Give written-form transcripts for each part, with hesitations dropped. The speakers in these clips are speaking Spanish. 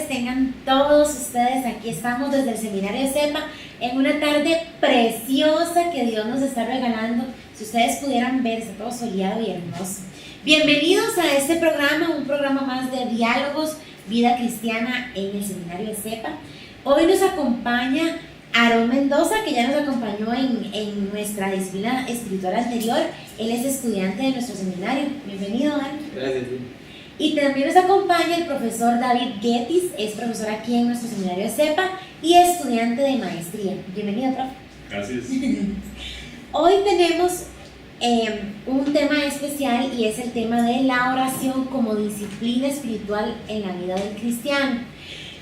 tardes tengan todos ustedes. Aquí estamos desde el Seminario CEPA en una tarde preciosa que Dios nos está regalando. Si ustedes pudieran ver, está todo soleado y hermoso. Bienvenidos a este programa, un programa más de diálogos, vida cristiana en el Seminario CEPA. Hoy nos acompaña Aarón Mendoza, que ya nos acompañó en nuestra disciplina espiritual anterior. Él es estudiante de nuestro seminario. Bienvenido, Aarón. Gracias. Y también nos acompaña el profesor David Getis, es profesor aquí en nuestro seminario de CEPA y estudiante de maestría. Bienvenido, profe. Gracias. Hoy tenemos un tema especial y es el tema de la oración como disciplina espiritual en la vida del cristiano.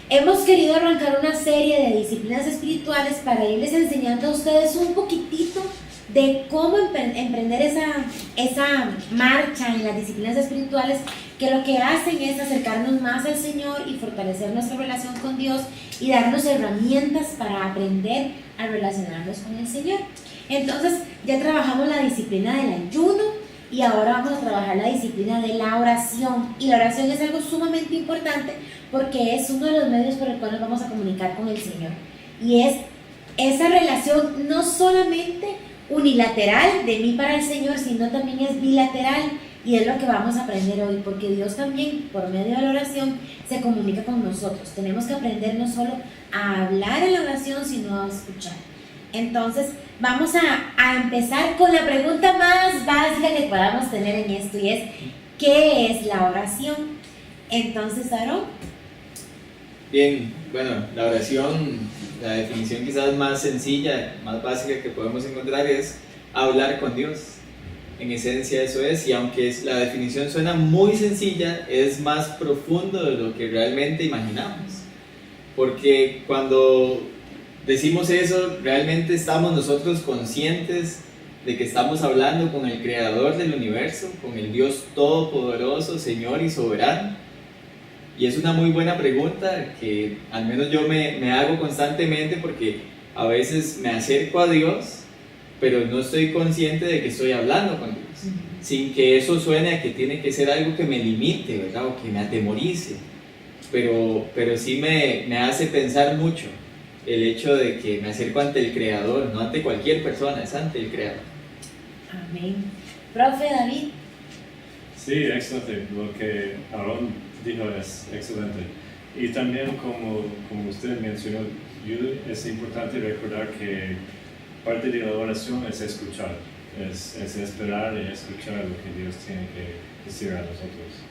Hemos querido arrancar una serie de disciplinas espirituales para irles enseñando a ustedes un poquitito de cómo emprender esa marcha en las disciplinas espirituales, que lo que hacen es acercarnos más al Señor y fortalecer nuestra relación con Dios y darnos herramientas para aprender a relacionarnos con el Señor. Entonces ya trabajamos la disciplina del ayuno y ahora vamos a trabajar la disciplina de la oración. Y la oración es algo sumamente importante porque es uno de los medios por el cual nos vamos a comunicar con el Señor. Y es esa relación no solamente unilateral de mí para el Señor, sino también es bilateral, y es lo que vamos a aprender hoy, porque Dios también por medio de la oración se comunica con nosotros. Tenemos que aprender no solo a hablar en la oración, sino a escuchar. Entonces vamos a empezar con la pregunta más básica que podamos tener en esto, y es ¿qué es la oración? Entonces, Aarón. Bien, bueno, la oración, la definición quizás más sencilla, más básica que podemos encontrar es hablar con Dios. En esencia eso es, y aunque la definición suena muy sencilla, es más profundo de lo que realmente imaginamos. Porque cuando decimos eso, realmente estamos nosotros conscientes de que estamos hablando con el Creador del universo, con el Dios Todopoderoso, Señor y Soberano. Y es una muy buena pregunta que al menos yo me hago constantemente, porque a veces me acerco a Dios, pero no estoy consciente de que estoy hablando con Dios, sin que eso suene a que tiene que ser algo que me limite, ¿verdad? O que me atemorice, pero sí me hace pensar mucho el hecho de que me acerco ante el Creador, no ante cualquier persona, es ante el Creador. Amén. Profe David. Sí, excelente. Lo que Aarón dijo es excelente. Y también como usted mencionó, es importante recordar que parte de la oración es escuchar, es esperar y escuchar lo que Dios tiene que decir a nosotros.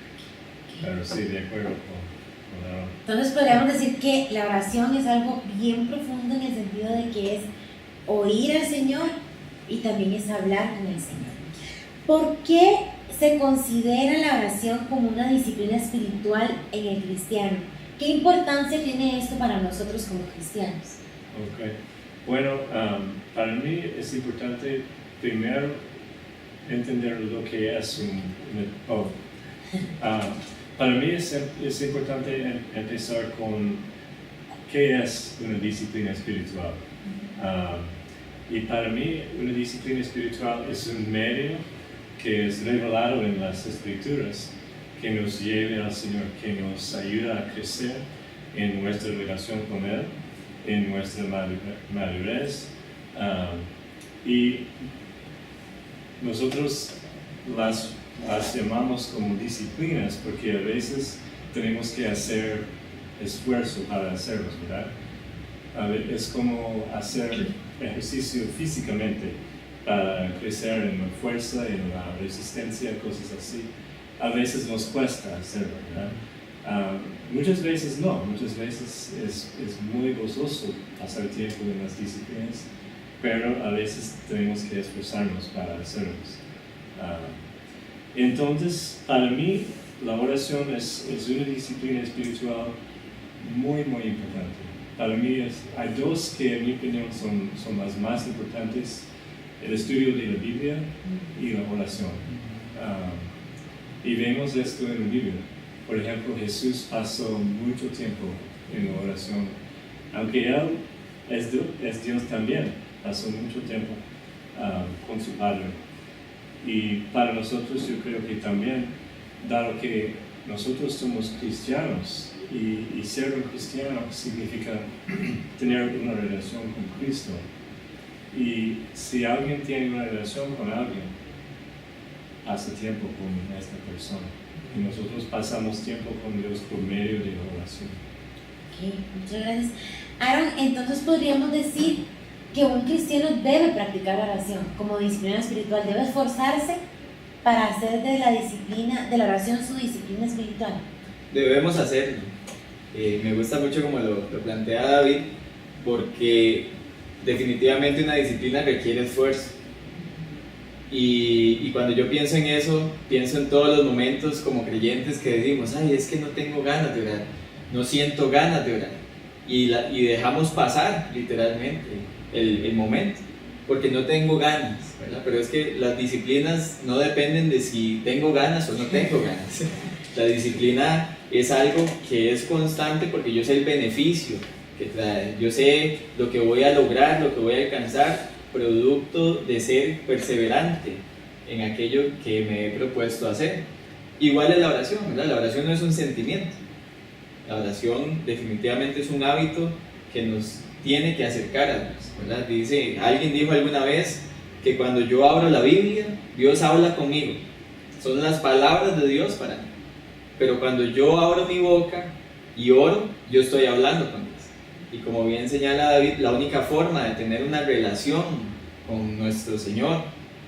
Pero sí, de acuerdo con Aarón. Entonces podríamos decir que la oración es algo bien profundo en el sentido de que es oír al Señor y también es hablar con el Señor. ¿Por qué se considera la oración como una disciplina espiritual en el cristiano? ¿Qué importancia tiene esto para nosotros como cristianos? Okay. Bueno, para mí es importante primero entender lo que es para mí es importante empezar con qué es una disciplina espiritual. Y para mí una disciplina espiritual es un medio que es revelado en las Escrituras, que nos lleve al Señor, que nos ayuda a crecer en nuestra relación con Él, en nuestra madurez, y nosotros las llamamos como disciplinas porque a veces tenemos que hacer esfuerzo para hacerlos, ¿verdad? Es como hacer ejercicio físicamente para crecer en la fuerza, en la resistencia, cosas así. A veces nos cuesta hacerlo, ¿verdad? Muchas veces no, muchas veces es muy gozoso pasar tiempo en las disciplinas, pero a veces tenemos que esforzarnos para hacerlos. Entonces, para mí, la oración es una disciplina espiritual muy, muy importante. Para mí hay dos que en mi opinión son las más importantes: el estudio de la Biblia y la oración. Y vemos esto en la Biblia. Por ejemplo, Jesús pasó mucho tiempo en la oración. Aunque Él es Dios también, pasó mucho tiempo con su Padre. Y para nosotros yo creo que también, dado que nosotros somos cristianos y ser un cristiano significa tener una relación con Cristo. Y si alguien tiene una relación con alguien, hace tiempo con esta persona. Y nosotros pasamos tiempo con Dios por medio de la oración. Ok, muchas gracias. Aaron, entonces podríamos decir que un cristiano debe practicar la oración como disciplina espiritual, debe esforzarse para hacer de la disciplina, de la oración su disciplina espiritual. Debemos hacerlo. Me gusta mucho como lo plantea David, porque definitivamente una disciplina requiere esfuerzo. Y cuando yo pienso en eso, pienso en todos los momentos como creyentes que decimos, ay, es que no tengo ganas de orar, no siento ganas de orar. Y dejamos pasar literalmente el momento, porque no tengo ganas, ¿verdad? Pero es que las disciplinas no dependen de si tengo ganas o no tengo ganas. La disciplina es algo que es constante porque yo sé el beneficio que trae, yo sé lo que voy a lograr, lo que voy a alcanzar, producto de ser perseverante en aquello que me he propuesto hacer. Igual es la oración, ¿verdad? La oración no es un sentimiento, la oración definitivamente es un hábito que nos tiene que acercar a Dios, ¿verdad? Alguien dijo alguna vez que cuando yo abro la Biblia, Dios habla conmigo, son las palabras de Dios para mí, pero cuando yo abro mi boca y oro, yo estoy hablando con Dios. Y como bien señala David, la única forma de tener una relación con nuestro Señor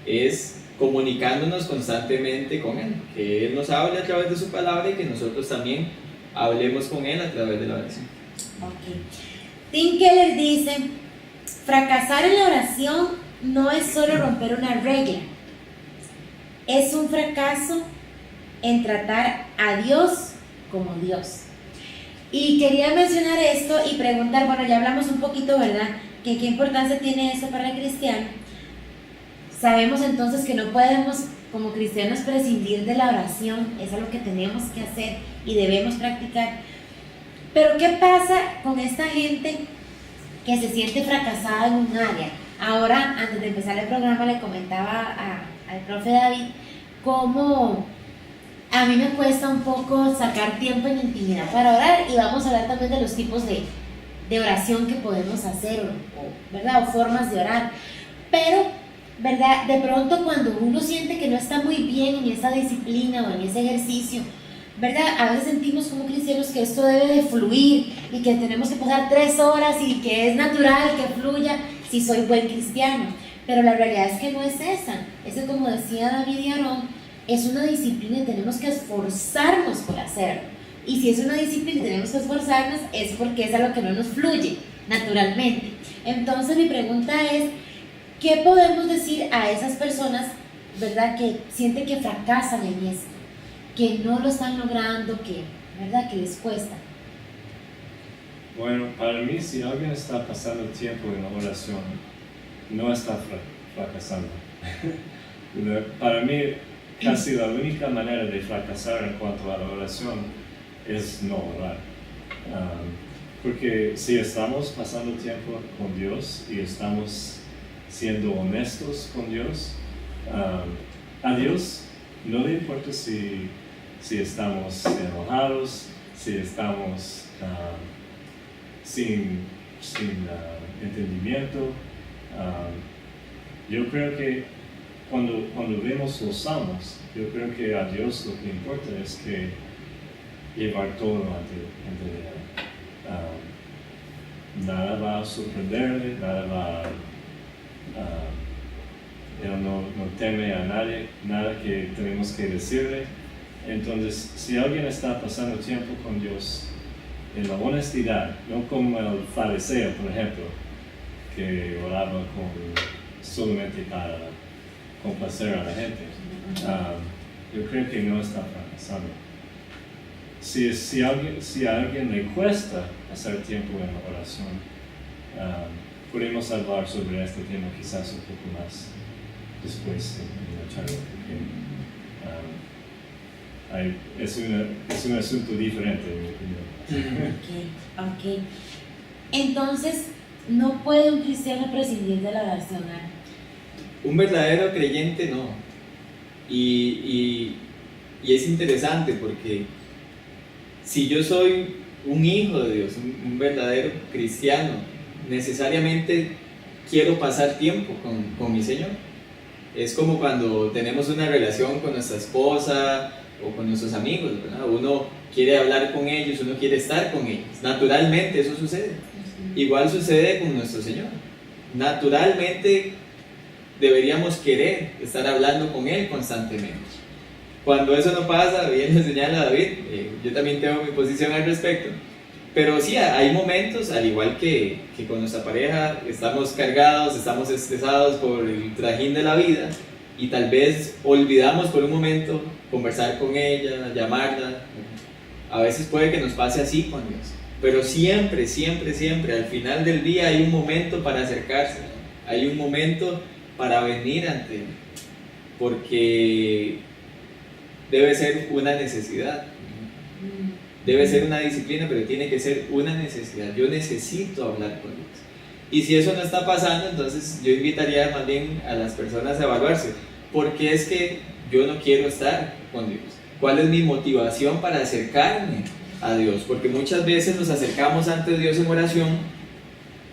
es comunicándonos constantemente con Él, que Él nos hable a través de su palabra y que nosotros también hablemos con Él a través de la oración. Ok. Tim Keller dice, fracasar en la oración no es solo romper una regla, es un fracaso en tratar a Dios como Dios. Y quería mencionar esto y preguntar, bueno, ya hablamos un poquito, ¿verdad? Que qué importancia tiene esto para el cristiano. Sabemos entonces que no podemos como cristianos prescindir de la oración, es algo que tenemos que hacer y debemos practicar. Pero ¿qué pasa con esta gente que se siente fracasada en un área? Ahora, antes de empezar el programa, le comentaba al profe David cómo a mí me cuesta un poco sacar tiempo en intimidad para orar, y vamos a hablar también de los tipos de oración que podemos hacer, ¿verdad? O formas de orar. Pero, ¿verdad? De pronto cuando uno siente que no está muy bien en esa disciplina o en ese ejercicio, ¿verdad? A veces sentimos como cristianos que esto debe de fluir y que tenemos que pasar 3 horas y que es natural que fluya si soy buen cristiano. Pero la realidad es que no es esa. Eso, como decía David y Aarón, es una disciplina y tenemos que esforzarnos por hacerlo. Y si es una disciplina y tenemos que esforzarnos, es porque es algo que no nos fluye naturalmente. Entonces mi pregunta es, ¿qué podemos decir a esas personas, ¿verdad?, que sienten que fracasan en esto, que no lo están logrando, ¿verdad?, que les cuesta? Bueno, para mí, si alguien está pasando tiempo en la oración, no está fracasando. Para mí, casi la única manera de fracasar en cuanto a la oración es no orar. Porque si estamos pasando tiempo con Dios y estamos siendo honestos con Dios, a Dios no le importa si estamos enojados, si estamos sin entendimiento. Yo creo que cuando vemos los salmos, yo creo que a Dios lo que importa es que llevar todo ante Él. Nada va a sorprenderle, nada va Él no teme a nadie, nada que tenemos que decirle. Entonces, si alguien está pasando tiempo con Dios en la honestidad, no como el fariseo, por ejemplo, que oraba solamente para complacer a la gente, yo creo que no está fracasando. Si a alguien le cuesta pasar tiempo en la oración, podemos hablar sobre este tema quizás un poco más después en la charla, porque es un asunto diferente en mi opinión. Ok. Entonces, no puede un cristiano prescindir de la oración. Un verdadero creyente no. Y es interesante porque si yo soy un hijo de Dios, un verdadero cristiano, necesariamente quiero pasar tiempo con mi Señor. Es como cuando tenemos una relación con nuestra esposa o con nuestros amigos, ¿verdad? Uno quiere hablar con ellos, uno quiere estar con ellos. Naturalmente eso sucede. Igual sucede con nuestro Señor. Naturalmente deberíamos querer estar hablando con Él constantemente. Cuando eso no pasa, bien lo señala David, yo también tengo mi posición al respecto. Pero sí, hay momentos, al igual que con nuestra pareja, estamos cargados, estamos estresados por el trajín de la vida y tal vez olvidamos por un momento conversar con ella, llamarla. A veces puede que nos pase así con Dios, pero siempre, siempre, siempre, al final del día hay un momento para acercarse, hay un momento para venir ante Él, porque debe ser una necesidad. Debe ser una disciplina, pero tiene que ser una necesidad. Yo necesito hablar con Dios. Y si eso no está pasando, entonces yo invitaría más bien a las personas a evaluarse. ¿Por qué es que yo no quiero estar con Dios? ¿Cuál es mi motivación para acercarme a Dios? Porque muchas veces nos acercamos ante Dios en oración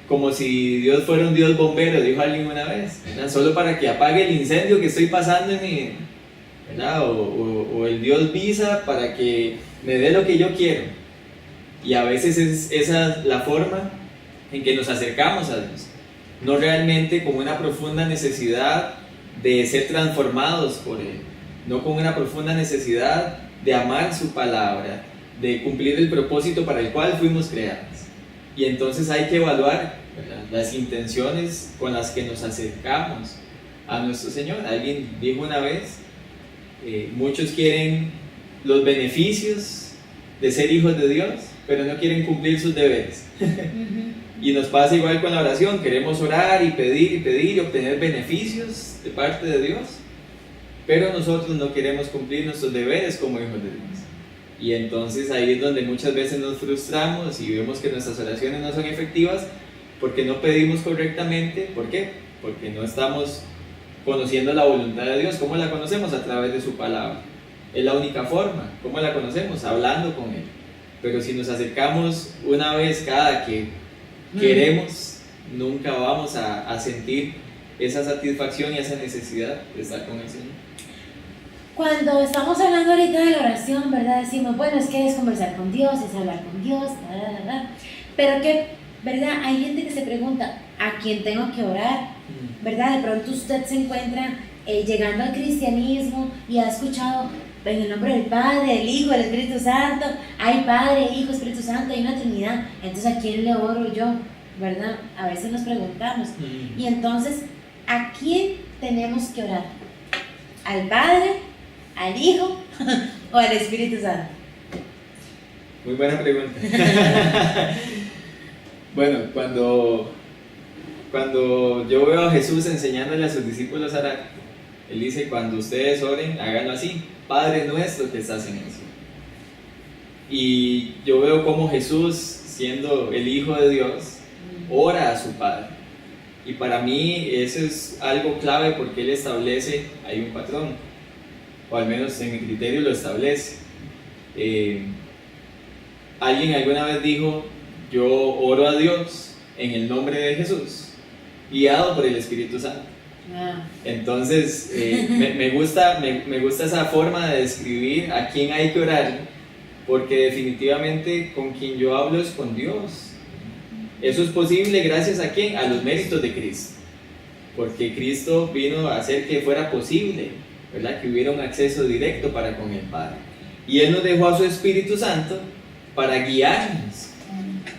como si Dios fuera un Dios bombero, dijo alguien una vez, ¿verdad? Solo para que apague el incendio que estoy pasando en mi... ¿verdad? O el Dios visa para que me dé lo que yo quiero. Y a veces es esa la forma en que nos acercamos a Dios, no realmente con una profunda necesidad de ser transformados por Él, no con una profunda necesidad de amar su palabra, de cumplir el propósito para el cual fuimos creados. Y entonces hay que evaluar, ¿verdad?, las intenciones con las que nos acercamos a nuestro Señor. Alguien dijo una vez, muchos quieren los beneficios de ser hijos de Dios, pero no quieren cumplir sus deberes. Y nos pasa igual con la oración, queremos orar y pedir y obtener beneficios de parte de Dios, pero nosotros no queremos cumplir nuestros deberes como hijos de Dios. Y entonces ahí es donde muchas veces nos frustramos y vemos que nuestras oraciones no son efectivas porque no pedimos correctamente. ¿Por qué? Porque no estamos conociendo la voluntad de Dios. ¿Cómo la conocemos? A través de su palabra. Es la única forma. ¿Cómo la conocemos? Hablando con Él. Pero si nos acercamos una vez cada que queremos, nunca vamos a sentir esa satisfacción y esa necesidad de estar con el Señor. Cuando estamos hablando ahorita de la oración, ¿verdad? Decimos, bueno, es que es conversar con Dios, es hablar con Dios, pero que, ¿verdad? Hay gente que se pregunta, ¿a quién tengo que orar? ¿Verdad? De pronto usted se encuentra llegando al cristianismo y ha escuchado en el nombre del Padre, del Hijo, del Espíritu Santo, hay Padre, Hijo, Espíritu Santo, hay una Trinidad, entonces ¿a quién le oro yo? ¿Verdad? A veces nos preguntamos. Y entonces, ¿a quién tenemos que orar? ¿Al Padre, al Hijo o al Espíritu Santo? Muy buena pregunta. Bueno, cuando yo veo a Jesús enseñándole a sus discípulos a orar, Él dice, cuando ustedes oren, háganlo así: Padre nuestro que estás en el cielo. Y yo veo cómo Jesús, siendo el Hijo de Dios, ora a su Padre. Y para mí eso es algo clave porque Él establece, hay un patrón, o al menos en mi criterio lo establece. Alguien alguna vez dijo, yo oro a Dios en el nombre de Jesús, guiado por el Espíritu Santo. Entonces me gusta esa forma de describir a quién hay que orar, porque definitivamente con quien yo hablo es con Dios. Eso es posible gracias a quién, a los méritos de Cristo, porque Cristo vino a hacer que fuera posible, ¿verdad?, que hubiera un acceso directo para con el Padre, y Él nos dejó a su Espíritu Santo para guiarnos,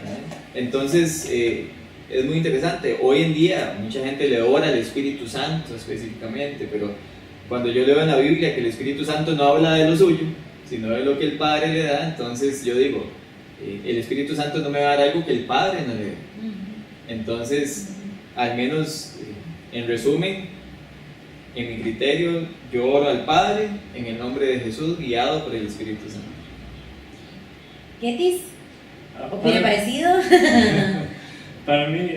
¿verdad? Entonces es muy interesante. Hoy en día mucha gente le ora al Espíritu Santo específicamente, pero cuando yo leo en la Biblia que el Espíritu Santo no habla de lo suyo, sino de lo que el Padre le da, entonces yo digo, el Espíritu Santo no me va a dar algo que el Padre no le dé. Entonces, al menos en resumen, en mi criterio, yo oro al Padre en el nombre de Jesús, guiado por el Espíritu Santo. ¿Ketis? ¿Opina parecido? Para mí,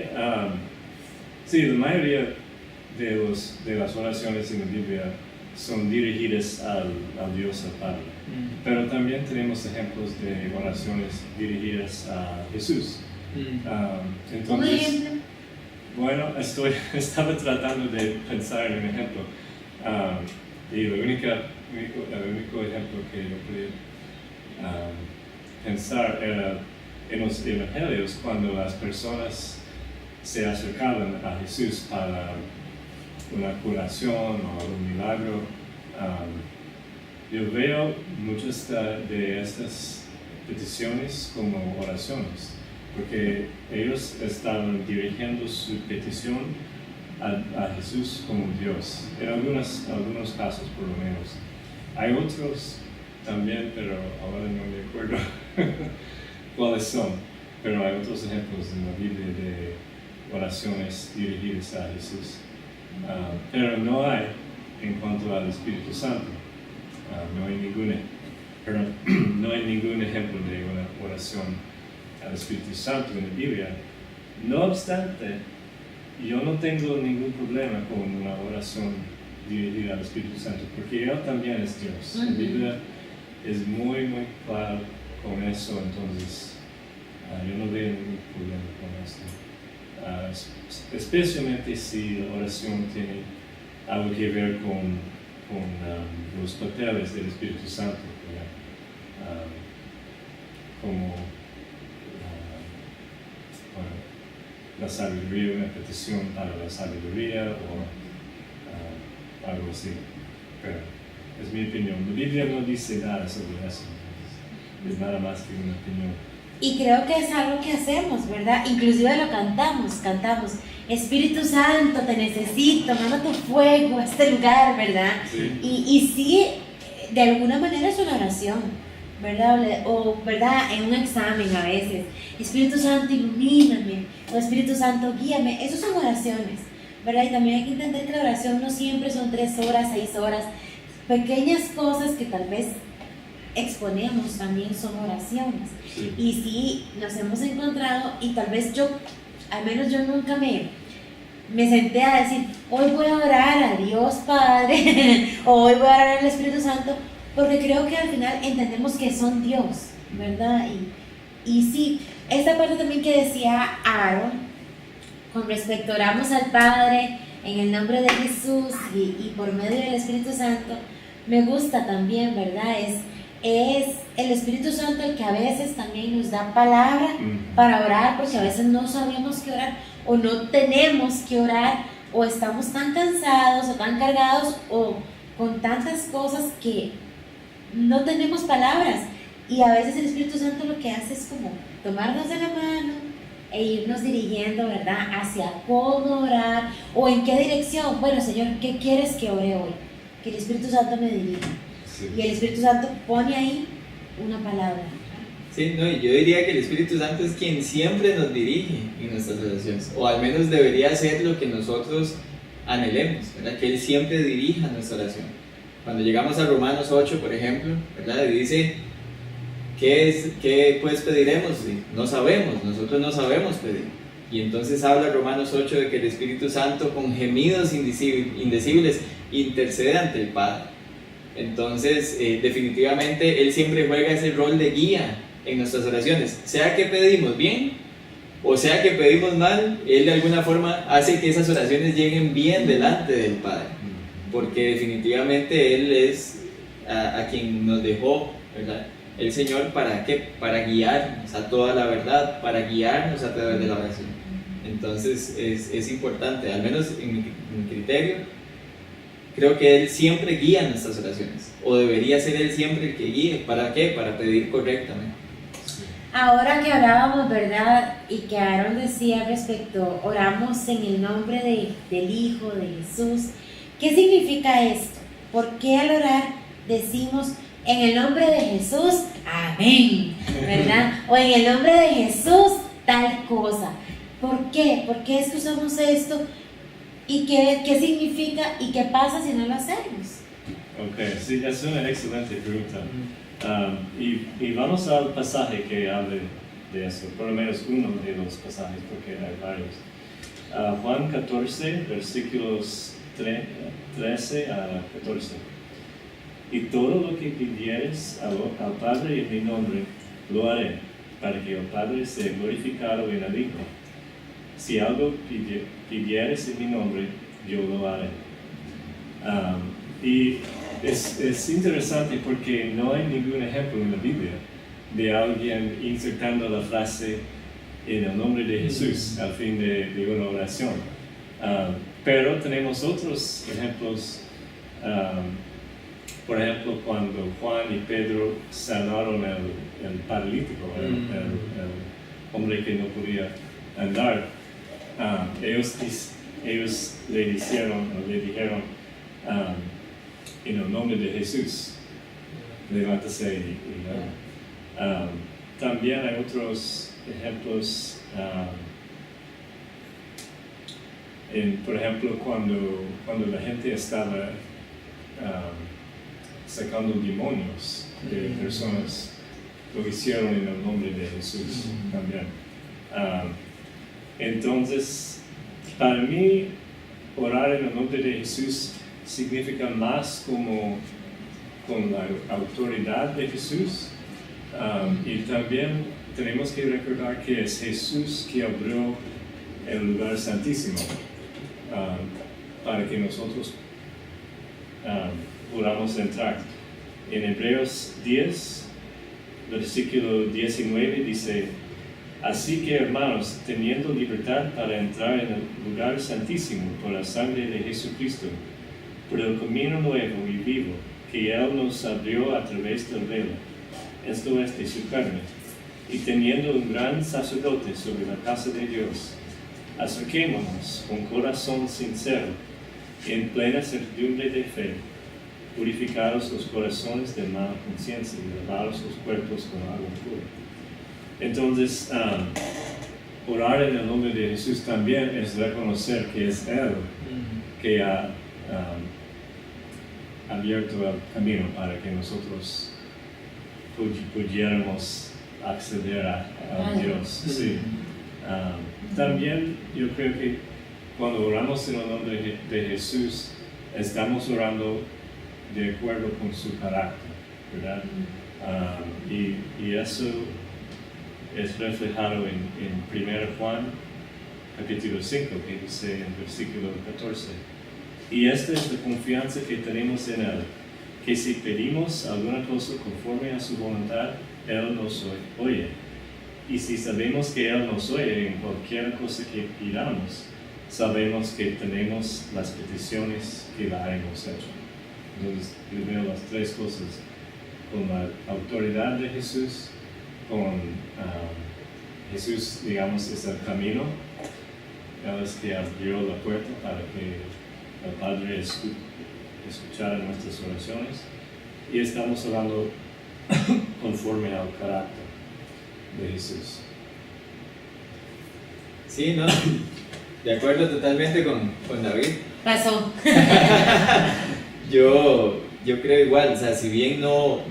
sí, la mayoría de las oraciones en la Biblia son dirigidas al Dios, al Padre. Pero también tenemos ejemplos de oraciones dirigidas a Jesús. Un Entonces, ejemplo. bueno, estaba tratando de pensar en un ejemplo. Y el único ejemplo que yo podía pensar era en los evangelios, cuando las personas se acercaban a Jesús para una curación o un milagro. Yo veo muchas de estas peticiones como oraciones, porque ellos estaban dirigiendo su petición a Jesús como Dios, en algunos casos por lo menos. Hay otros también, pero ahora no me acuerdo cuáles son, pero hay otros ejemplos en la Biblia de oraciones dirigidas a Jesús. Pero no hay en cuanto al Espíritu Santo. No hay ningún ejemplo de una oración al Espíritu Santo en la Biblia. No obstante, yo no tengo ningún problema con una oración dirigida al Espíritu Santo, porque Él también es Dios. La Biblia es muy, muy clara con eso, entonces yo no veo ningún problema con esto. Especialmente si la oración tiene algo que ver con los papeles del Espíritu Santo, como la sabiduría, una petición para la sabiduría o algo así. Pero es mi opinión. La Biblia no dice nada sobre eso, es nada más que una opinión. Y creo que es algo que hacemos, ¿verdad? Inclusive lo cantamos, Espíritu Santo, te necesito, manda tu fuego a este lugar, ¿verdad? Sí. Y sí, de alguna manera es una oración, ¿verdad? O, ¿verdad? En un examen a veces, Espíritu Santo, ilumíname, o Espíritu Santo, guíame, esas son oraciones, ¿verdad? Y también hay que entender que la oración no siempre son 3 horas, 6 horas, pequeñas cosas que tal vez exponemos también son oraciones. Sí. Y sí, nos hemos encontrado, y tal vez al menos yo nunca me senté a decir, hoy voy a orar a Dios Padre, o hoy voy a orar al Espíritu Santo, porque creo que al final entendemos que son Dios, ¿verdad? Y sí, esta parte también que decía Aaron, con respecto, oramos al Padre en el nombre de Jesús y por medio del Espíritu Santo, me gusta también, ¿verdad? Es el Espíritu Santo el que a veces también nos da palabra para orar, porque a veces no sabemos qué orar o no tenemos que orar, o estamos tan cansados o tan cargados o con tantas cosas que no tenemos palabras, y a veces el Espíritu Santo lo que hace es como tomarnos de la mano e irnos dirigiendo, ¿verdad?, hacia cómo orar o en qué dirección. Bueno, Señor, ¿qué quieres que ore hoy? Que el Espíritu Santo me dirija. Sí. Y el Espíritu Santo pone ahí una palabra. Sí, no, y yo diría que el Espíritu Santo es quien siempre nos dirige en nuestras oraciones, o al menos debería ser lo que nosotros anhelemos, ¿verdad? Que Él siempre dirija nuestra oración. Cuando llegamos a Romanos 8, por ejemplo, ¿verdad?, y dice, ¿qué pues pediremos? No sabemos, nosotros no sabemos pedir. Y entonces habla Romanos 8 de que el Espíritu Santo con gemidos indecibles intercede ante el Padre. Entonces, definitivamente, Él siempre juega ese rol de guía en nuestras oraciones. Sea que pedimos bien, o sea que pedimos mal, Él de alguna forma hace que esas oraciones lleguen bien delante del Padre. Porque definitivamente Él es a quien nos dejó, ¿verdad?, el Señor, ¿para qué? Para guiarnos a toda la verdad, para guiarnos a través de la oración. Entonces, es importante, al menos en mi criterio, creo que Él siempre guía nuestras oraciones, o debería ser Él siempre el que guíe. ¿Para qué? Para pedir correctamente. Ahora que hablábamos, ¿verdad?, y que Aaron decía respecto, oramos en el nombre del Hijo, de Jesús, ¿qué significa esto? ¿Por qué al orar decimos en el nombre de Jesús, amén, ¿verdad? O en el nombre de Jesús, tal cosa? ¿Por qué? ¿Por qué es que usamos esto? ¿Y qué significa? ¿Y qué pasa si no lo hacemos? Ok, sí, es una excelente pregunta. Y vamos al pasaje que hable de eso, por lo menos uno de los pasajes, porque hay varios. Juan 14, versículos 13 a 14. Y todo lo que pidieres al Padre en mi nombre, lo haré, para que el Padre sea glorificado en el Hijo. Si algo pidieres en mi nombre, yo lo haré. Y es interesante porque no hay ningún ejemplo en la Biblia de alguien insertando la frase en el nombre de Jesús al fin de una oración. Pero tenemos otros ejemplos. Por ejemplo, cuando Juan y Pedro sanaron el paralítico, el hombre que no podía andar, ellos le dijeron en el nombre de Jesús, levántase y anda. También hay otros ejemplos, por ejemplo, cuando la gente estaba sacando demonios de personas, lo hicieron en el nombre de Jesús también. Entonces, para mí, orar en el nombre de Jesús significa más como con la autoridad de Jesús, y también tenemos que recordar que es Jesús que abrió el lugar santísimo para que nosotros podamos entrar. En Hebreos 10, versículo 19 dice: así que, hermanos, teniendo libertad para entrar en el lugar santísimo por la sangre de Jesucristo, por el camino nuevo y vivo que Él nos abrió a través del velo, esto es, de su carne, y teniendo un gran sacerdote sobre la casa de Dios, acerquémonos con corazón sincero, en plena certidumbre de fe, purificados los corazones de mala conciencia y lavados los cuerpos con agua pura. Entonces, orar en el nombre de Jesús también es reconocer que es Él que ha abierto el camino para que nosotros pudiéramos acceder a Dios. Sí. También yo creo que cuando oramos en el nombre de Jesús, estamos orando de acuerdo con su carácter, ¿verdad? Y eso es reflejado en 1 Juan capítulo 5, que dice en versículo 14: y esta es la confianza que tenemos en Él, que si pedimos alguna cosa conforme a su voluntad, Él nos oye. Y si sabemos que Él nos oye en cualquier cosa que pidamos, sabemos que tenemos las peticiones que la hemos hecho. Entonces, yo veo las tres cosas: con la autoridad de Jesús, con Jesús, digamos, es el camino, Él es que abrió la puerta para que el Padre escuchara nuestras oraciones, y estamos orando conforme al carácter de Jesús. Sí, ¿no? De acuerdo totalmente con David. Pasó. Yo creo igual, o sea, si bien no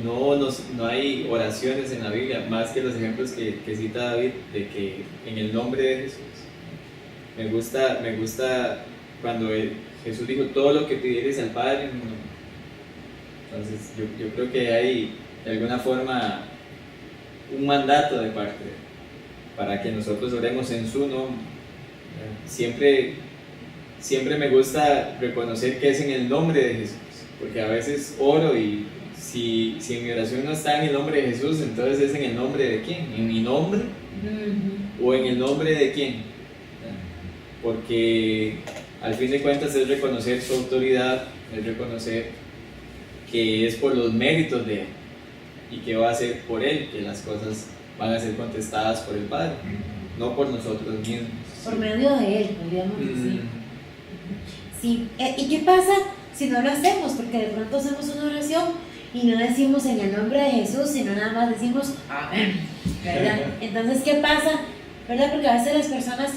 hay oraciones en la Biblia, más que los ejemplos que cita David, de que en el nombre de Jesús, me gusta cuando Jesús dijo: todo lo que pidieres al Padre en mi nombre. Entonces yo creo que hay de alguna forma un mandato de parte para que nosotros oremos en su nombre. Siempre me gusta reconocer que es en el nombre de Jesús, porque a veces oro y si mi oración no está en el nombre de Jesús, entonces es en el nombre de quién, en mi nombre o en el nombre de quién, porque al fin de cuentas es reconocer su autoridad, es reconocer que es por los méritos de Él y que va a ser por Él que las cosas van a ser contestadas por el Padre, no por nosotros mismos. Por medio de Él, podríamos decir. Sí. ¿Y qué pasa si no lo hacemos? Porque de pronto hacemos una oración y no decimos en el nombre de Jesús, sino nada más decimos amén, ¿verdad? Entonces, ¿qué pasa? ¿Verdad? Porque a veces las personas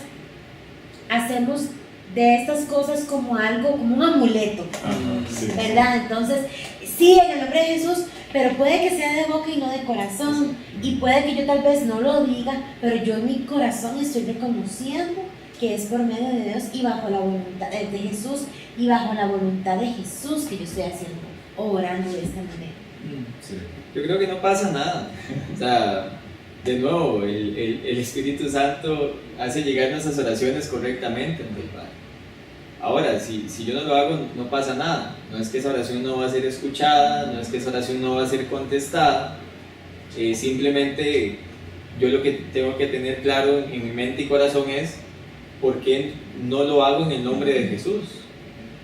hacemos de estas cosas como algo, como un amuleto, ¿verdad? Entonces, sí, en el nombre de Jesús, pero puede que sea de boca y no de corazón, y puede que yo tal vez no lo diga, pero yo en mi corazón estoy reconociendo que es por medio de Dios y bajo la voluntad de Jesús y bajo la voluntad de Jesús que yo estoy haciendo o orando de esta manera. Sí. Yo creo que no pasa nada. O sea, de nuevo, el Espíritu Santo hace llegar nuestras oraciones correctamente ante el Padre. Ahora, si yo no lo hago, no pasa nada. No es que esa oración no va a ser escuchada, no es que esa oración no va a ser contestada. Simplemente yo lo que tengo que tener claro en mi mente y corazón es por qué no lo hago en el nombre de Jesús.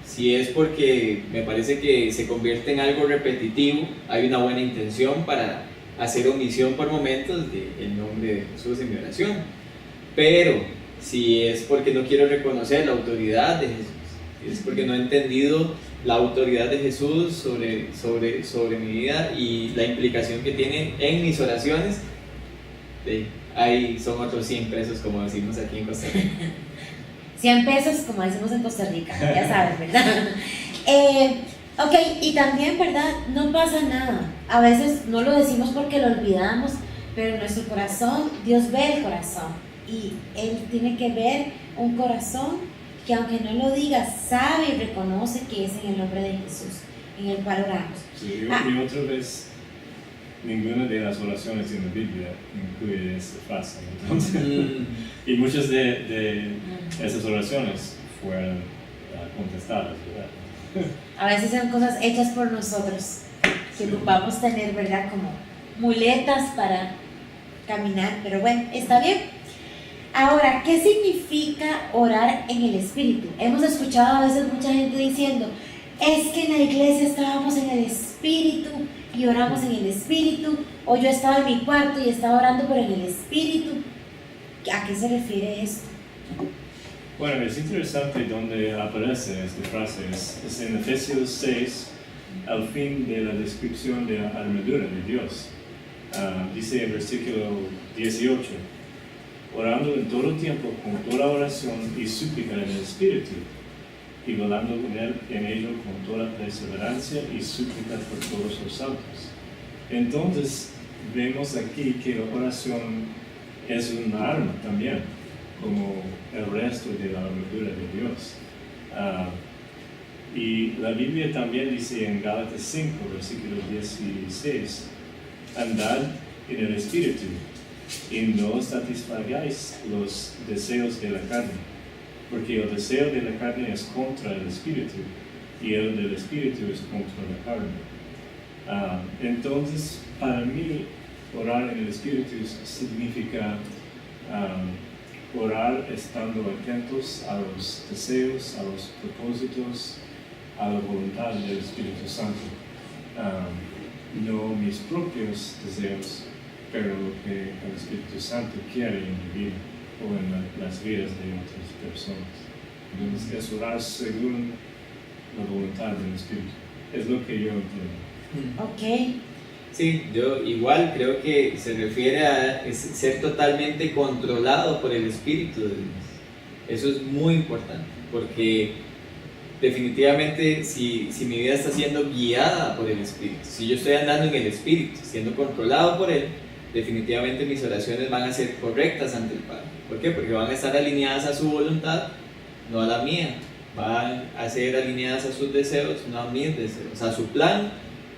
Si es porque me parece que se convierte en algo repetitivo, hay una buena intención para hacer omisión por momentos del nombre de Jesús en mi oración. Pero si es porque no quiero reconocer la autoridad de Jesús, si es porque no he entendido la autoridad de Jesús sobre mi vida y la implicación que tiene en mis oraciones, ahí son otros 100 pesos, como decimos aquí en Costa Rica. 100 pesos, como decimos en Costa Rica, ya sabes, ¿verdad? Ok, y también, ¿verdad? No pasa nada. A veces no lo decimos porque lo olvidamos, pero en nuestro corazón, Dios ve el corazón. Y Él tiene que ver un corazón que, aunque no lo diga, sabe y reconoce que es en el nombre de Jesús, en el cual oramos. Sí, y otra vez, ninguna de las oraciones en la Biblia incluye esa frase. Entonces, y muchas de esas oraciones fueron contestadas, ¿verdad? A veces son cosas hechas por nosotros que ocupamos tener, ¿verdad? Como muletas para caminar, pero bueno, está bien. Ahora, ¿qué significa orar en el Espíritu? Hemos escuchado a veces mucha gente diciendo, es que en la iglesia estábamos en el Espíritu y oramos en el Espíritu, o yo estaba en mi cuarto y estaba orando pero en el Espíritu. ¿A qué se refiere esto? Bueno, es interesante donde aparece esta frase, es en Efesios 6, al fin de la descripción de la armadura de Dios. Dice en versículo 18, orando en todo tiempo con toda oración y súplica en el Espíritu, y velando en ello con toda perseverancia y súplica por todos los santos. Entonces, vemos aquí que la oración es un arma también, como el resto de la armadura de Dios. Y la Biblia también dice en Gálatas 5, versículo 16, andad en el Espíritu y no satisfagáis los deseos de la carne, porque el deseo de la carne es contra el Espíritu y el del Espíritu es contra la carne. Entonces, para mí, orar en el Espíritu significa orar estando atentos a los deseos, a los propósitos, a la voluntad del Espíritu Santo. No mis propios deseos, pero lo que el Espíritu Santo quiere en mi vida o en las vidas de otras personas. Entonces, es orar según la voluntad del Espíritu. Es lo que yo entiendo. Ok. Sí, yo igual creo que se refiere a ser totalmente controlado por el Espíritu de Dios. Eso es muy importante, porque definitivamente si mi vida está siendo guiada por el Espíritu, si yo estoy andando en el Espíritu, siendo controlado por Él, definitivamente mis oraciones van a ser correctas ante el Padre. ¿Por qué? Porque van a estar alineadas a su voluntad, no a la mía. Van a ser alineadas a sus deseos, no a mis deseos. A su plan,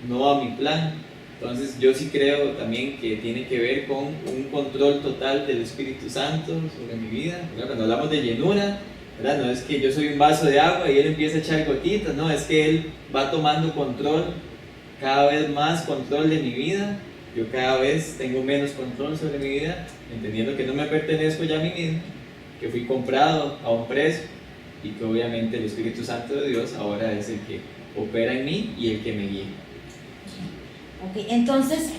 no a mi plan. Entonces yo sí creo también que tiene que ver con un control total del Espíritu Santo sobre mi vida. Cuando hablamos de llenura, ¿verdad? No es que yo soy un vaso de agua y Él empieza a echar gotitas, no, es que Él va tomando control, cada vez más control de mi vida. Yo cada vez tengo menos control sobre mi vida, entendiendo que no me pertenezco ya a mí mismo, que fui comprado a un precio y que obviamente el Espíritu Santo de Dios ahora es el que opera en mí y el que me guía. Ok, entonces,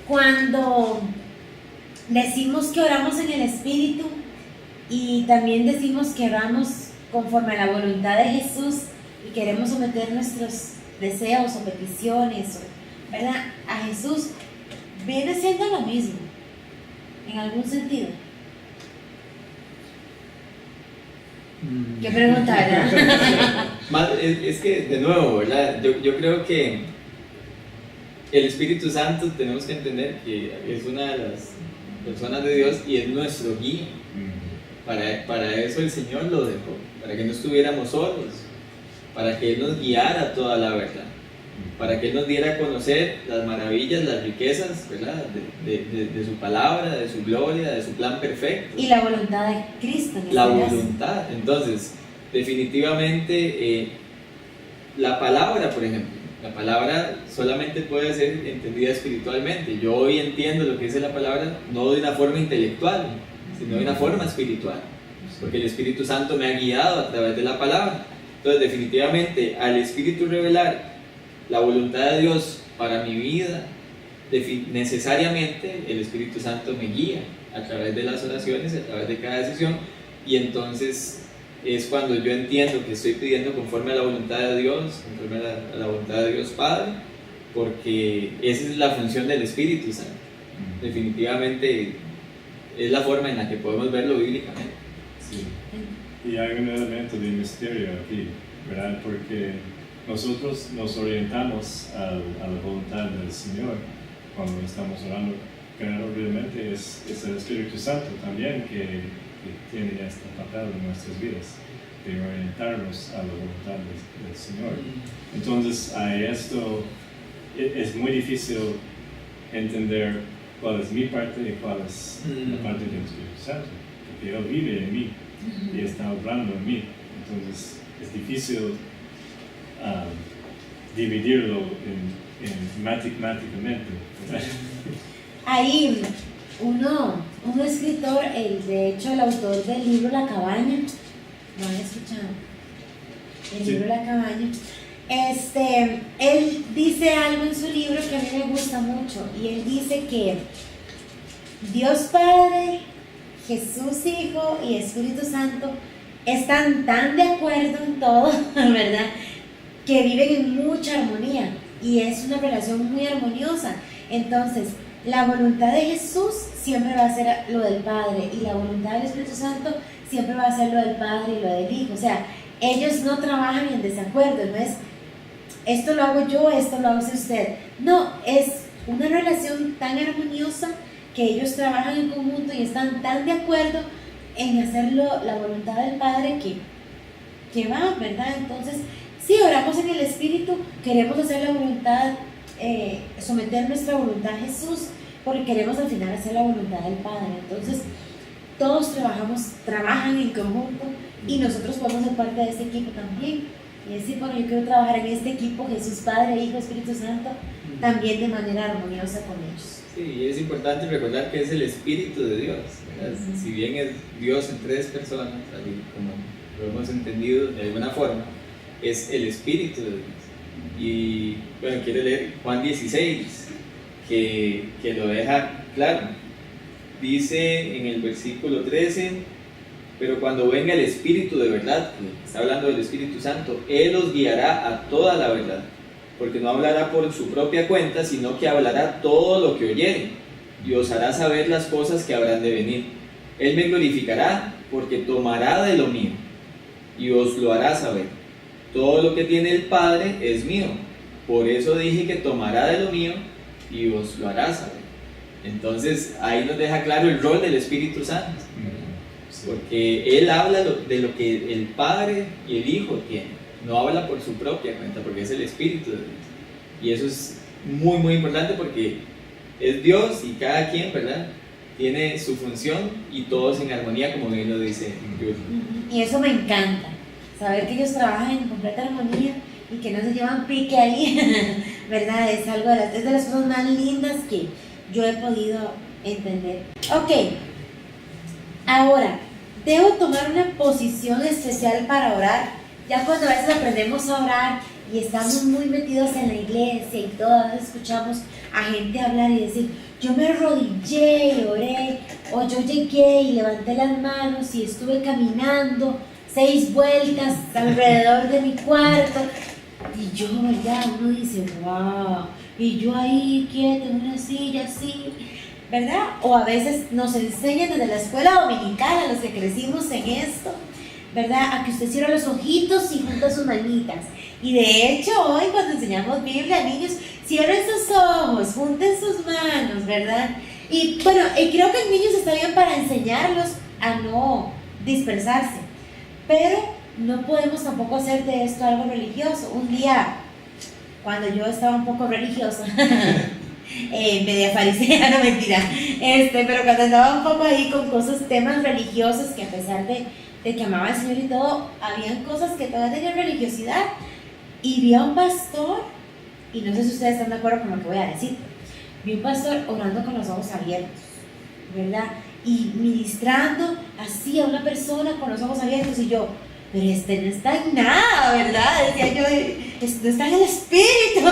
cuando decimos que oramos en el Espíritu y también decimos que oramos conforme a la voluntad de Jesús y queremos someter nuestros deseos o peticiones, ¿verdad?, a Jesús, viene siendo lo mismo, en algún sentido. ¿Qué pregunta, verdad? Es que, de nuevo, ¿verdad? Yo creo que el Espíritu Santo tenemos que entender que es una de las personas de Dios y es nuestro guía. Para eso el Señor lo dejó, para que no estuviéramos solos, para que Él nos guiara toda la verdad. para que Él nos diera a conocer las maravillas, las riquezas, ¿verdad? De su palabra, de su gloria, de su plan perfecto. Y la voluntad de Cristo. En La este caso. voluntad. Entonces, definitivamente, la palabra, por ejemplo, la palabra solamente puede ser entendida espiritualmente. Yo hoy entiendo lo que dice la palabra no de una forma intelectual, sino de una forma espiritual, porque el Espíritu Santo me ha guiado a través de la palabra. Entonces, definitivamente, al Espíritu revelar la voluntad de Dios para mi vida, necesariamente el Espíritu Santo me guía a través de las oraciones, a través de cada decisión, y entonces es cuando yo entiendo que estoy pidiendo conforme a la voluntad de Dios, conforme a la voluntad de Dios Padre, porque esa es la función del Espíritu Santo. Definitivamente es la forma en la que podemos verlo bíblicamente. Sí. Y hay un elemento de misterio aquí, ¿verdad? Porque nosotros nos orientamos a la voluntad del Señor cuando estamos orando, pero realmente es el Espíritu Santo también que tiene este papel en nuestras vidas, de orientarnos a la voluntad del Señor. Entonces, a esto es muy difícil entender cuál es mi parte y cuál es la parte del Espíritu Santo, porque Él vive en mí y está obrando en mí. Entonces, es difícil dividirlo matemáticamente. Hay un escritor, de hecho el autor del libro La Cabaña, ¿lo han escuchado? El Sí. libro La Cabaña. Él dice algo en su libro que a mí me gusta mucho, y él dice que Dios Padre, Jesús Hijo y Espíritu Santo están tan de acuerdo en todo, ¿verdad? Que viven en mucha armonía, y es una relación muy armoniosa. Entonces, la voluntad de Jesús siempre va a ser lo del Padre, y la voluntad del Espíritu Santo siempre va a ser lo del Padre y lo del Hijo. O sea, ellos no trabajan en desacuerdo, no es esto lo hago yo, esto lo hace usted. No, es una relación tan armoniosa que ellos trabajan en conjunto y están tan de acuerdo en hacerlo la voluntad del Padre que va, ¿verdad? Entonces, si oramos en el Espíritu, queremos hacer la voluntad, someter nuestra voluntad a Jesús, porque queremos al final hacer la voluntad del Padre. Entonces, todos trabajan en conjunto, y nosotros podemos ser parte de este equipo también. Y decir, bueno, yo quiero trabajar en este equipo, Jesús Padre, Hijo, Espíritu Santo, también de manera armoniosa con ellos. Sí, y es importante recordar que es el Espíritu de Dios, ¿verdad? Si bien es Dios en tres personas, así como lo hemos entendido de alguna forma, es el Espíritu de Dios. Y bueno, quiero leer Juan 16, que lo deja claro. Dice en el versículo 13: pero cuando venga el Espíritu de verdad, que está hablando del Espíritu Santo, Él os guiará a toda la verdad, porque no hablará por su propia cuenta, sino que hablará todo lo que oyere, y os hará saber las cosas que habrán de venir. Él me glorificará, porque tomará de lo mío, y os lo hará saber. Todo lo que tiene el Padre es mío, por eso dije que tomará de lo mío, y os lo hará saber. Entonces, ahí nos deja claro el rol del Espíritu Santo, porque Él habla de lo que el Padre y el Hijo tienen, no habla por su propia cuenta, porque es el Espíritu de Dios. Y eso es muy muy importante, porque es Dios y cada quien, ¿verdad?, tiene su función, y todos en armonía, como bien lo dice Dios. Y eso me encanta, saber que ellos trabajan en completa armonía y que no se llevan pique ahí, ¿verdad? Es de las cosas más lindas que yo he podido entender. Ok, ahora, ¿debo tomar una posición especial para orar? Ya cuando a veces aprendemos a orar y estamos muy metidos en la iglesia y todas escuchamos a gente hablar y decir, yo me arrodillé y oré, o yo llegué y levanté las manos y estuve caminando 6 vueltas alrededor de mi cuarto, y yo, ¿verdad? Uno dice, wow, y yo ahí quieta en una silla así, ¿verdad? O a veces nos enseñan desde la escuela dominical, a los que crecimos en esto, ¿verdad?, a que usted cierre los ojitos y junta sus manitas. Y de hecho, hoy cuando enseñamos Biblia a niños, cierren sus ojos, junten sus manos, ¿verdad? Y bueno, creo que en niños está bien para enseñarlos a no dispersarse, pero no podemos tampoco hacer de esto algo religioso. Un día cuando yo estaba un poco religiosa, media farisea, no mentira, pero cuando estaba un poco ahí con cosas, temas religiosos, que a pesar de que amaba al Señor y todo, habían cosas que todavía tenían religiosidad, y vi a un pastor, y no sé si ustedes están de acuerdo con lo que voy a decir, vi un pastor orando con los ojos abiertos, ¿verdad? Y ministrando así a una persona con los ojos abiertos, y yo, pero no está en nada, ¿verdad? Decía yo, no está en el espíritu.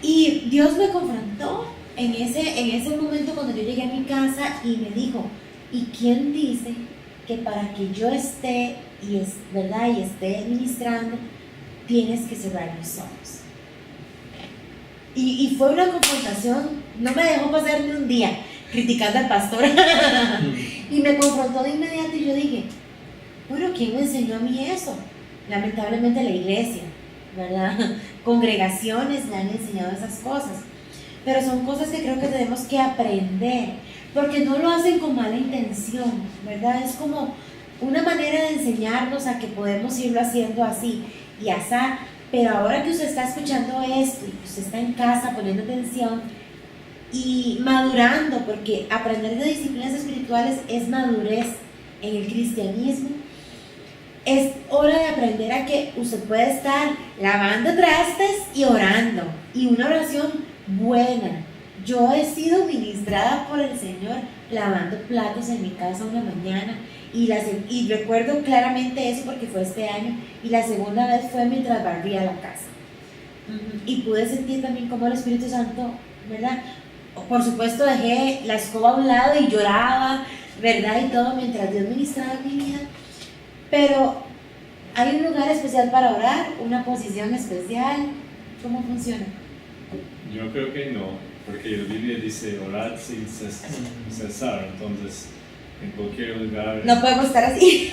Y Dios me confrontó en ese momento cuando yo llegué a mi casa y me dijo, ¿y quién dice que para que yo esté, ¿verdad? Y esté ministrando, tienes que cerrar los ojos? Y fue una confrontación, no me dejó pasar ni un día criticando al pastor. Y me confrontó de inmediato y yo dije, bueno, ¿quién me enseñó a mí eso? Lamentablemente la iglesia, ¿verdad? Congregaciones me han enseñado esas cosas, pero son cosas que creo que tenemos que aprender, porque no lo hacen con mala intención, ¿verdad? Es como una manera de enseñarnos a que podemos irlo haciendo así y así, pero ahora que usted está escuchando esto y que usted está en casa poniendo atención y madurando, porque aprender de disciplinas espirituales es madurez en el cristianismo. Es hora de aprender a que usted puede estar lavando trastes y orando, y una oración buena. Yo he sido ministrada por el Señor lavando platos en mi casa una mañana, y recuerdo claramente eso porque fue este año, y la segunda vez fue mientras barría la casa. Y pude sentir también como el Espíritu Santo, ¿verdad? Por supuesto dejé la escoba a un lado y lloraba, ¿verdad? Y todo mientras Dios ministraba en mi vida. Pero hay un lugar especial para orar, una posición especial. ¿Cómo funciona? Yo creo que no, porque la Biblia dice orar sin cesar, entonces en cualquier lugar. No podemos estar así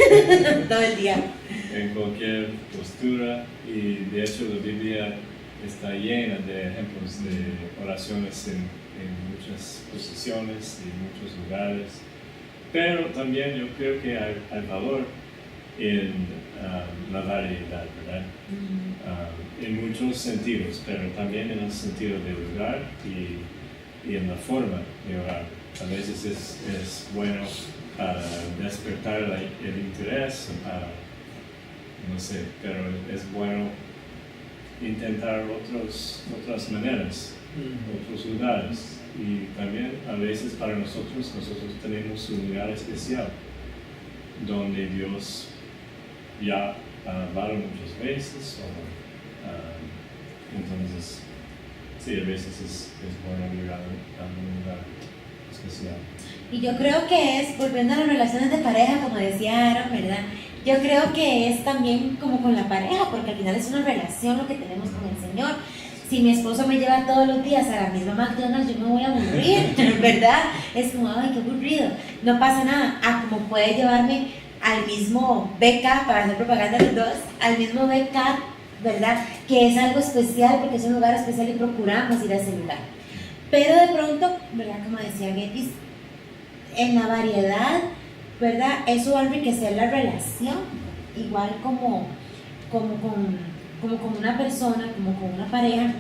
todo el día. En cualquier postura, y de hecho la Biblia está llena de ejemplos de oraciones en muchas posiciones y en muchos lugares. Pero también yo creo que hay valor en la variedad, ¿verdad? En muchos sentidos, pero también en el sentido del lugar y en la forma de orar. A veces es bueno para despertar el interés, para, no sé, pero es bueno intentar otras maneras, otros lugares. Y también a veces para nosotros tenemos un lugar especial donde Dios ya hablado muchas veces, entonces sí, a veces es bueno llegar a un lugar especial. Y yo creo que es, volviendo a las relaciones de pareja, como decía Aaron, ¿verdad? Yo creo que es también como con la pareja, porque al final es una relación lo que tenemos con el Señor. Si mi esposo me lleva todos los días a la misma McDonald's, yo me voy a aburrir, ¿verdad? Es como, ay, qué aburrido. No pasa nada. Como puede llevarme al mismo BK, para hacer propaganda de los dos, al mismo BK, ¿verdad? Que es algo especial porque es un lugar especial y procuramos ir a ese lugar. Pero de pronto, ¿verdad? Como decía Getis, en la variedad, ¿verdad? Eso va a enriquecer la relación, igual como con una persona, como con una pareja.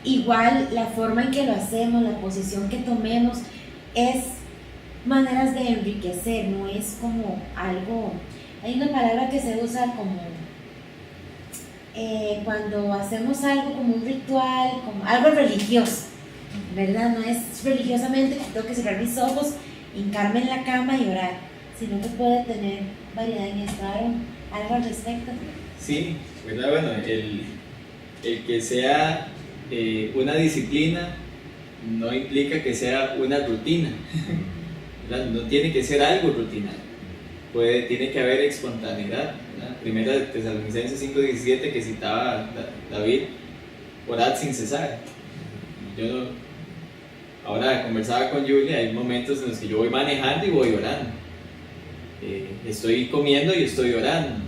Igual la forma en que lo hacemos, la posición que tomemos, es maneras de enriquecer, no es como algo. Hay una palabra que se usa como cuando hacemos algo como un ritual, como algo religioso, ¿verdad? No es religiosamente que tengo que cerrar mis ojos, hincarme en la cama y orar, sino que puede tener variedad en esto. ¿Algo al respecto? Sí, ¿verdad? Bueno, el que sea una disciplina no implica que sea una rutina, ¿verdad? No tiene que ser algo rutinario, tiene que haber espontaneidad, ¿verdad? Primera de Tesalonicenses 5:17 que citaba David, orad sin cesar. Ahora conversaba con Julia, hay momentos en los que yo voy manejando y voy orando, estoy comiendo y estoy orando,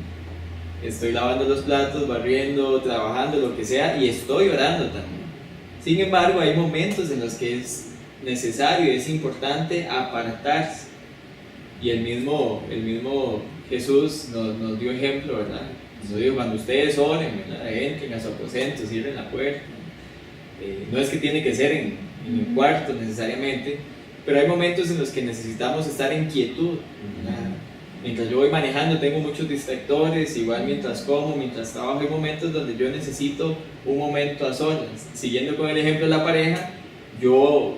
estoy lavando los platos, barriendo, trabajando, lo que sea, y estoy orando también. Sin embargo, hay momentos en los que es necesario, es importante apartarse. Y el mismo Jesús nos dio ejemplo, ¿verdad? Yo digo, cuando ustedes oren, ¿verdad? Entren a su aposento, cierren la puerta. No es que tiene que ser en el cuarto necesariamente, pero hay momentos en los que necesitamos estar en quietud, ¿verdad? Mientras yo voy manejando tengo muchos distractores, igual mientras como, mientras trabajo, hay momentos donde yo necesito un momento a solas. Siguiendo con el ejemplo de la pareja, yo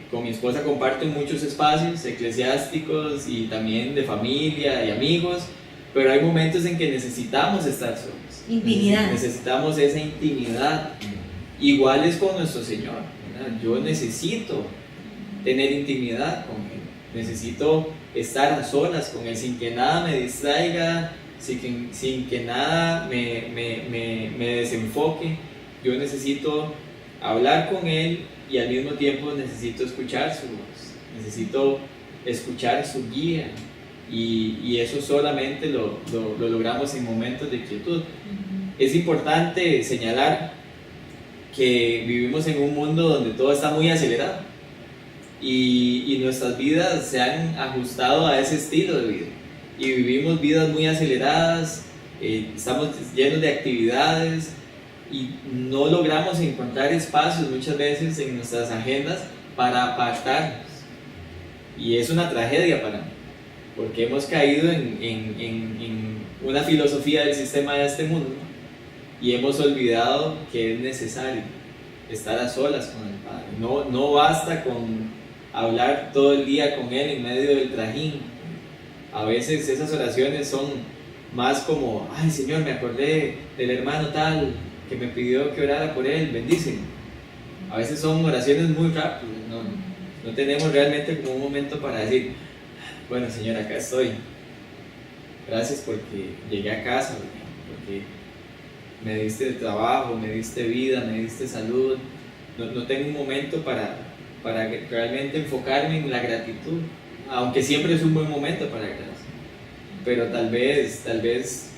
con mi esposa comparto en muchos espacios eclesiásticos y también de familia y amigos, pero hay momentos en que necesitamos estar solos. Intimidad. Necesitamos esa intimidad. Igual es con nuestro Señor, ¿verdad? Yo necesito tener intimidad con Él. Necesito estar a solas con Él, sin que nada me distraiga, sin que nada me desenfoque. Yo necesito hablar con Él y al mismo tiempo necesito escuchar su voz, necesito escuchar su guía, y eso solamente lo logramos en momentos de quietud. Es importante señalar que vivimos en un mundo donde todo está muy acelerado y nuestras vidas se han ajustado a ese estilo de vida y vivimos vidas muy aceleradas, estamos llenos de actividades y no logramos encontrar espacios muchas veces en nuestras agendas para apartarnos, y es una tragedia para mí porque hemos caído en una filosofía del sistema de este mundo y hemos olvidado que es necesario estar a solas con el Padre. No basta con hablar todo el día con Él en medio del trajín. A veces esas oraciones son más como: ay Señor, me acordé del hermano tal que me pidió que orara por él, bendíceme. A veces son oraciones muy rápidas, no tenemos realmente como un momento para decir: bueno Señor, acá estoy, gracias porque llegué a casa, porque me diste trabajo, me diste vida, me diste salud. No tengo un momento para realmente enfocarme en la gratitud, aunque siempre es un buen momento para gracias. Pero tal vez,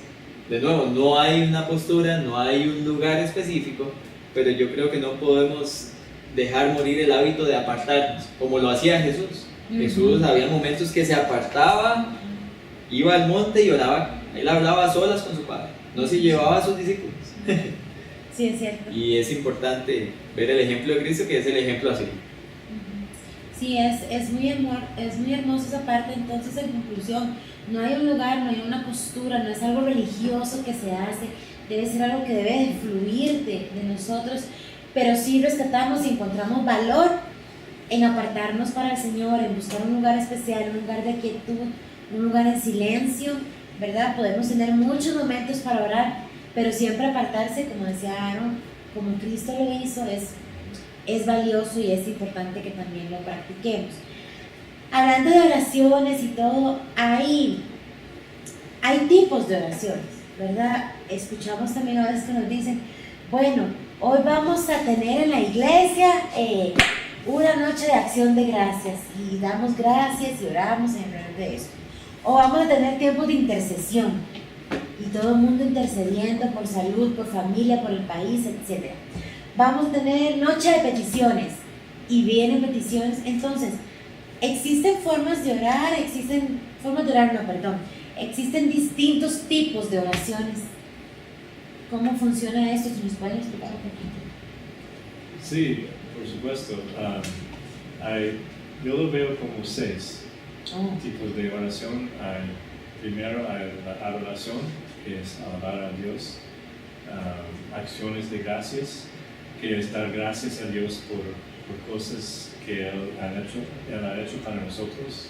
de nuevo, no hay una postura, no hay un lugar específico, pero yo creo que no podemos dejar morir el hábito de apartarnos, como lo hacía Jesús. Jesús, había momentos que se apartaba, iba al monte y oraba. Él hablaba a solas con su Padre, no se llevaba a sus discípulos. Sí, es cierto. Y es importante ver el ejemplo de Cristo, que es el ejemplo así. Sí, es muy hermosa esa parte. Entonces, en conclusión, no hay un lugar, no hay una postura, no es algo religioso que se hace, debe ser algo que debe de fluir de nosotros, pero sí rescatamos y encontramos valor en apartarnos para el Señor, en buscar un lugar especial, un lugar de quietud, un lugar en silencio, ¿verdad? Podemos tener muchos momentos para orar, pero siempre apartarse, como decía Aaron, como Cristo lo hizo, es valioso y es importante que también lo practiquemos. Hablando de oraciones y todo, hay tipos de oraciones, ¿verdad? Escuchamos también a veces que nos dicen: bueno, hoy vamos a tener en la iglesia una noche de acción de gracias y damos gracias y oramos en honor de eso. O vamos a tener tiempos de intercesión y todo el mundo intercediendo por salud, por familia, por el país, etc. Vamos a tener noche de peticiones y vienen peticiones. Entonces, existen formas de orar, existen distintos tipos de oraciones. ¿Cómo funciona esto? Si nos pueden explicar un poquito. Sí, por supuesto. Yo lo veo como 6 tipos de oración. Primero hay la adoración, que es alabar a Dios. Acciones de gracias, que es dar gracias a Dios por cosas que Él ha hecho para nosotros,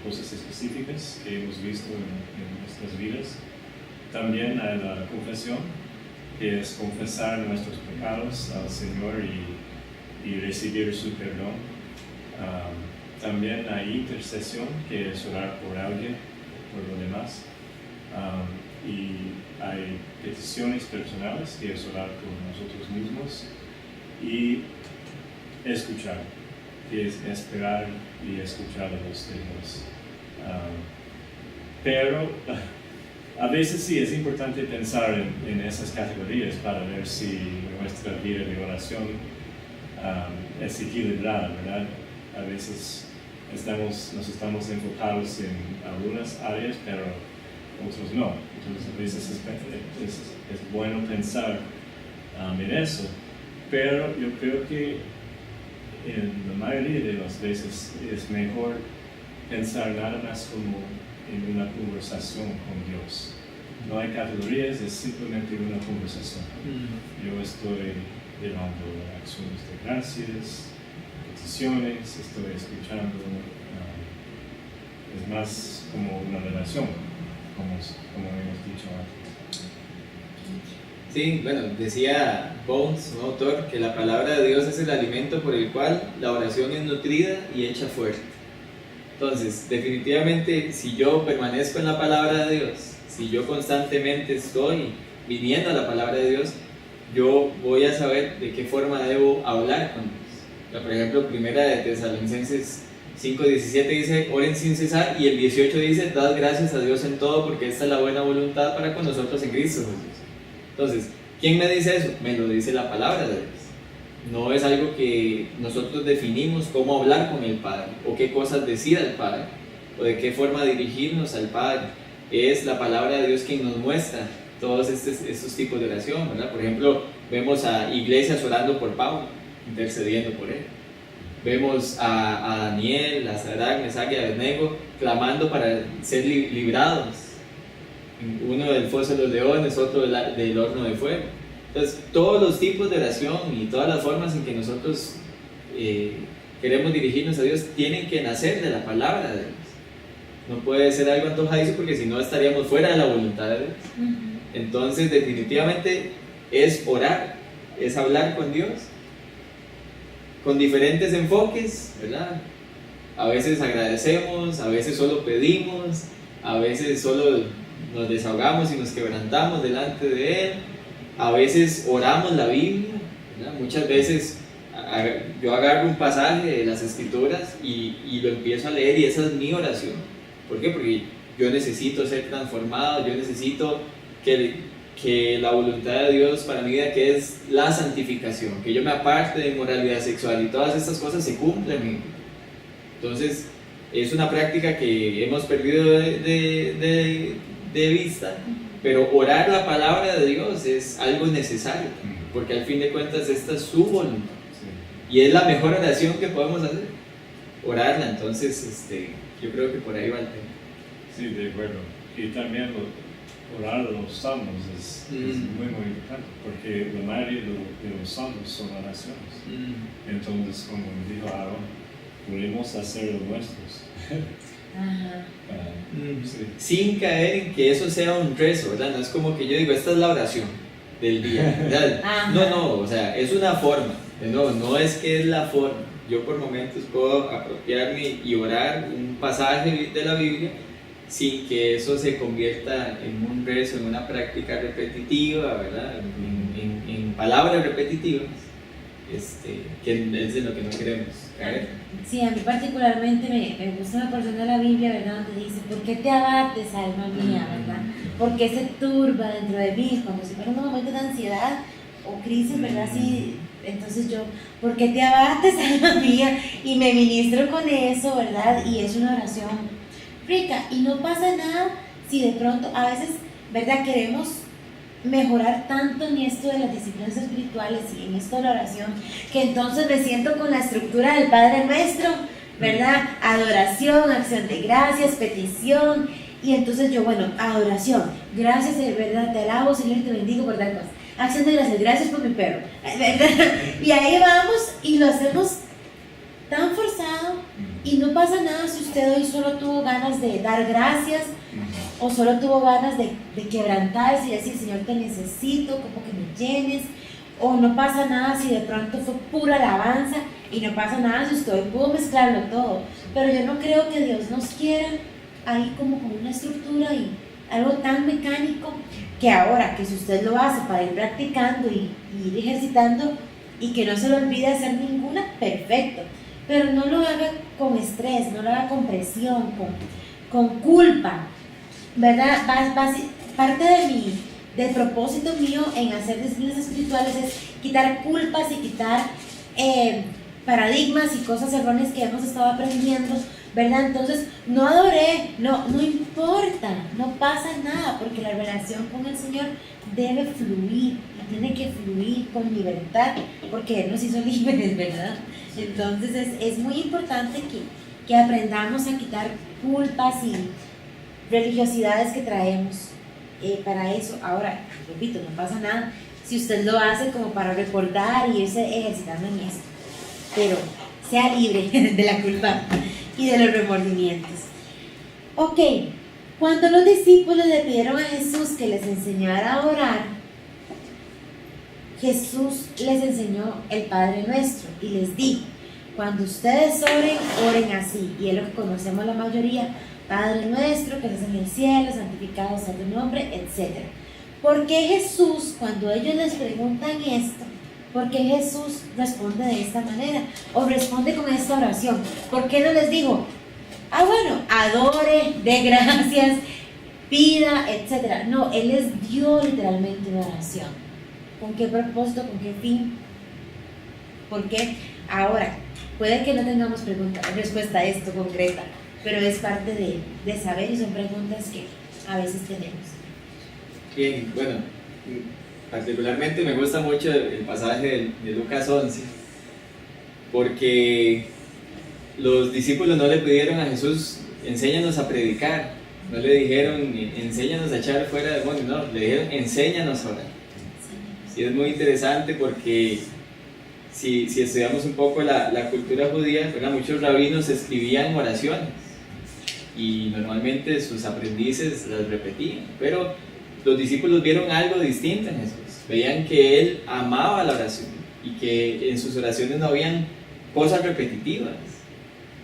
cosas específicas que hemos visto en nuestras vidas. También hay la confesión, que es confesar nuestros pecados al Señor y recibir su perdón. También hay intercesión, que es orar por alguien, por lo demás. Y hay peticiones personales, que es orar por nosotros mismos. Y escuchar, que es esperar y escuchar a los demás. Pero a veces sí es importante pensar en esas categorías para ver si nuestra vida de oración es equilibrada, ¿verdad? A veces nos estamos enfocados en algunas áreas, pero otros no. Entonces a veces es bueno pensar en eso, pero yo creo que en la mayoría de las veces es mejor pensar nada más como en una conversación con Dios. No hay categorías, es simplemente una conversación. Yo estoy llevando acciones de gracias, peticiones, estoy escuchando, es más como una relación, como hemos dicho antes. Sí, bueno, decía Bones, un autor, que la palabra de Dios es el alimento por el cual la oración es nutrida y hecha fuerte. Entonces, definitivamente, si yo permanezco en la palabra de Dios, si yo constantemente estoy viniendo a la palabra de Dios, yo voy a saber de qué forma debo hablar con Dios. Por ejemplo, primera de Tesalonicenses 5:17 dice, oren sin cesar, y el 18 dice, dad gracias a Dios en todo, porque esta es la buena voluntad para con nosotros en Cristo Jesús. Entonces, ¿quién me dice eso? Me lo dice la palabra de Dios. No es algo que nosotros definimos cómo hablar con el Padre, o qué cosas decir al Padre, o de qué forma dirigirnos al Padre. Es la palabra de Dios quien nos muestra todos estos tipos de oración, ¿verdad? Por ejemplo, vemos a iglesias orando por Pablo, intercediendo por él. Vemos a Daniel, a Sadrach, Mesach y Abednego clamando para ser librados. Uno del foso de los leones, otro del horno de fuego. Entonces, todos los tipos de oración y todas las formas en que nosotros queremos dirigirnos a Dios tienen que nacer de la palabra de Dios. No puede ser algo antojadizo porque si no estaríamos fuera de la voluntad de Dios. Entonces, definitivamente es orar, es hablar con Dios con diferentes enfoques, ¿verdad? A veces agradecemos, a veces solo pedimos, a veces solo nos desahogamos y nos quebrantamos delante de Él, a veces oramos la Biblia, ¿verdad? Muchas veces yo agarro un pasaje de las Escrituras y lo empiezo a leer y esa es mi oración. ¿Por qué? Porque yo necesito ser transformado, yo necesito que la voluntad de Dios para mi vida, que es la santificación, que yo me aparte de inmoralidad sexual y todas estas cosas se cumplen. Entonces, es una práctica que hemos perdido de vista, pero orar la palabra de Dios es algo necesario, porque al fin de cuentas esta es su voluntad y es la mejor oración que podemos hacer, orarla. Entonces, yo creo que por ahí va el tema. Sí, de acuerdo. Y también orar los salmos es muy importante, porque la mayoría de los salmos son oraciones. Entonces, como dijo Aaron, podemos hacer los nuestros. Sí. Sin caer en que eso sea un rezo, ¿verdad? No es como que yo digo, esta es la oración del día, ¿verdad? No, o sea, es una forma. No es que es la forma. Yo por momentos puedo apropiarme y orar un pasaje de la Biblia sin que eso se convierta en un rezo, en una práctica repetitiva, ¿verdad? En palabras repetitivas, que es de lo que no queremos caer. Sí, a mí particularmente me gusta una porción de la Biblia, ¿verdad? Donde dice, ¿por qué te abates, alma mía, verdad? ¿Por qué se turba dentro de mí? Cuando si fuera un momento de ansiedad o crisis, ¿verdad? Sí, entonces yo, ¿por qué te abates, alma mía? Y me ministro con eso, ¿verdad? Y es una oración rica. Y no pasa nada si de pronto, a veces, ¿verdad? Queremos mejorar tanto en esto de las disciplinas espirituales y en esto de la oración, que entonces me siento con la estructura del Padre Nuestro, ¿verdad? Adoración, acción de gracias, petición, y entonces yo, bueno, adoración, gracias, ¿verdad? Te alabo, Señor, y te bendigo por tal cosa. Acción de gracias, gracias por mi perro, ¿verdad? Y ahí vamos y lo hacemos tan forzado y no pasa nada si usted hoy solo tuvo ganas de dar gracias o solo tuvo ganas de quebrantarse y decir, Señor, te necesito, como que me llenes, o no pasa nada si de pronto fue pura alabanza y no pasa nada si usted hoy pudo mezclarlo todo, pero yo no creo que Dios nos quiera ahí como con una estructura y algo tan mecánico, que ahora que si usted lo hace para ir practicando y ir ejercitando y que no se le olvide hacer ninguna, perfecto, pero no lo haga con estrés, no lo haga con presión, con culpa, ¿verdad? Parte del propósito mío en hacer disciplinas espirituales es quitar culpas y quitar paradigmas y cosas erróneas que hemos estado aprendiendo ¿verdad? Entonces, no adoré, no importa, no pasa nada, porque la relación con el Señor debe fluir, y tiene que fluir con libertad, porque Él nos hizo libres, ¿verdad? Entonces, es muy importante que aprendamos a quitar culpas y religiosidades que traemos para eso. Ahora, repito, no pasa nada si usted lo hace como para recordar y irse ejercitando en eso, pero sea libre de la culpa y de los remordimientos. Ok, cuando los discípulos le pidieron a Jesús que les enseñara a orar, Jesús les enseñó el Padre Nuestro y les dijo: cuando ustedes oren, oren así. Y es lo que conocemos la mayoría: Padre Nuestro que estás en el cielo, santificado sea tu nombre, etc. ¿Por qué Jesús, cuando ellos les preguntan esto, por qué Jesús responde de esta manera? O responde con esta oración. ¿Por qué no les dijo: bueno, adore, dé gracias, pida, etc.? No, Él les dio literalmente una oración. ¿Con qué propósito? ¿Con qué fin? ¿Por qué? Ahora, puede que no tengamos respuesta a esto concreta, pero es parte de saber, y son preguntas que a veces tenemos. Bien, bueno, particularmente me gusta mucho el pasaje de Lucas 11, porque los discípulos no le pidieron a Jesús: enséñanos a predicar, no le dijeron: enséñanos a echar fuera demonios, no, le dijeron: enséñanos a orar. Y es muy interesante porque si estudiamos un poco la cultura judía, ¿verdad? Muchos rabinos escribían oraciones y normalmente sus aprendices las repetían, pero los discípulos vieron algo distinto en Jesús. Veían que Él amaba la oración y que en sus oraciones no habían cosas repetitivas.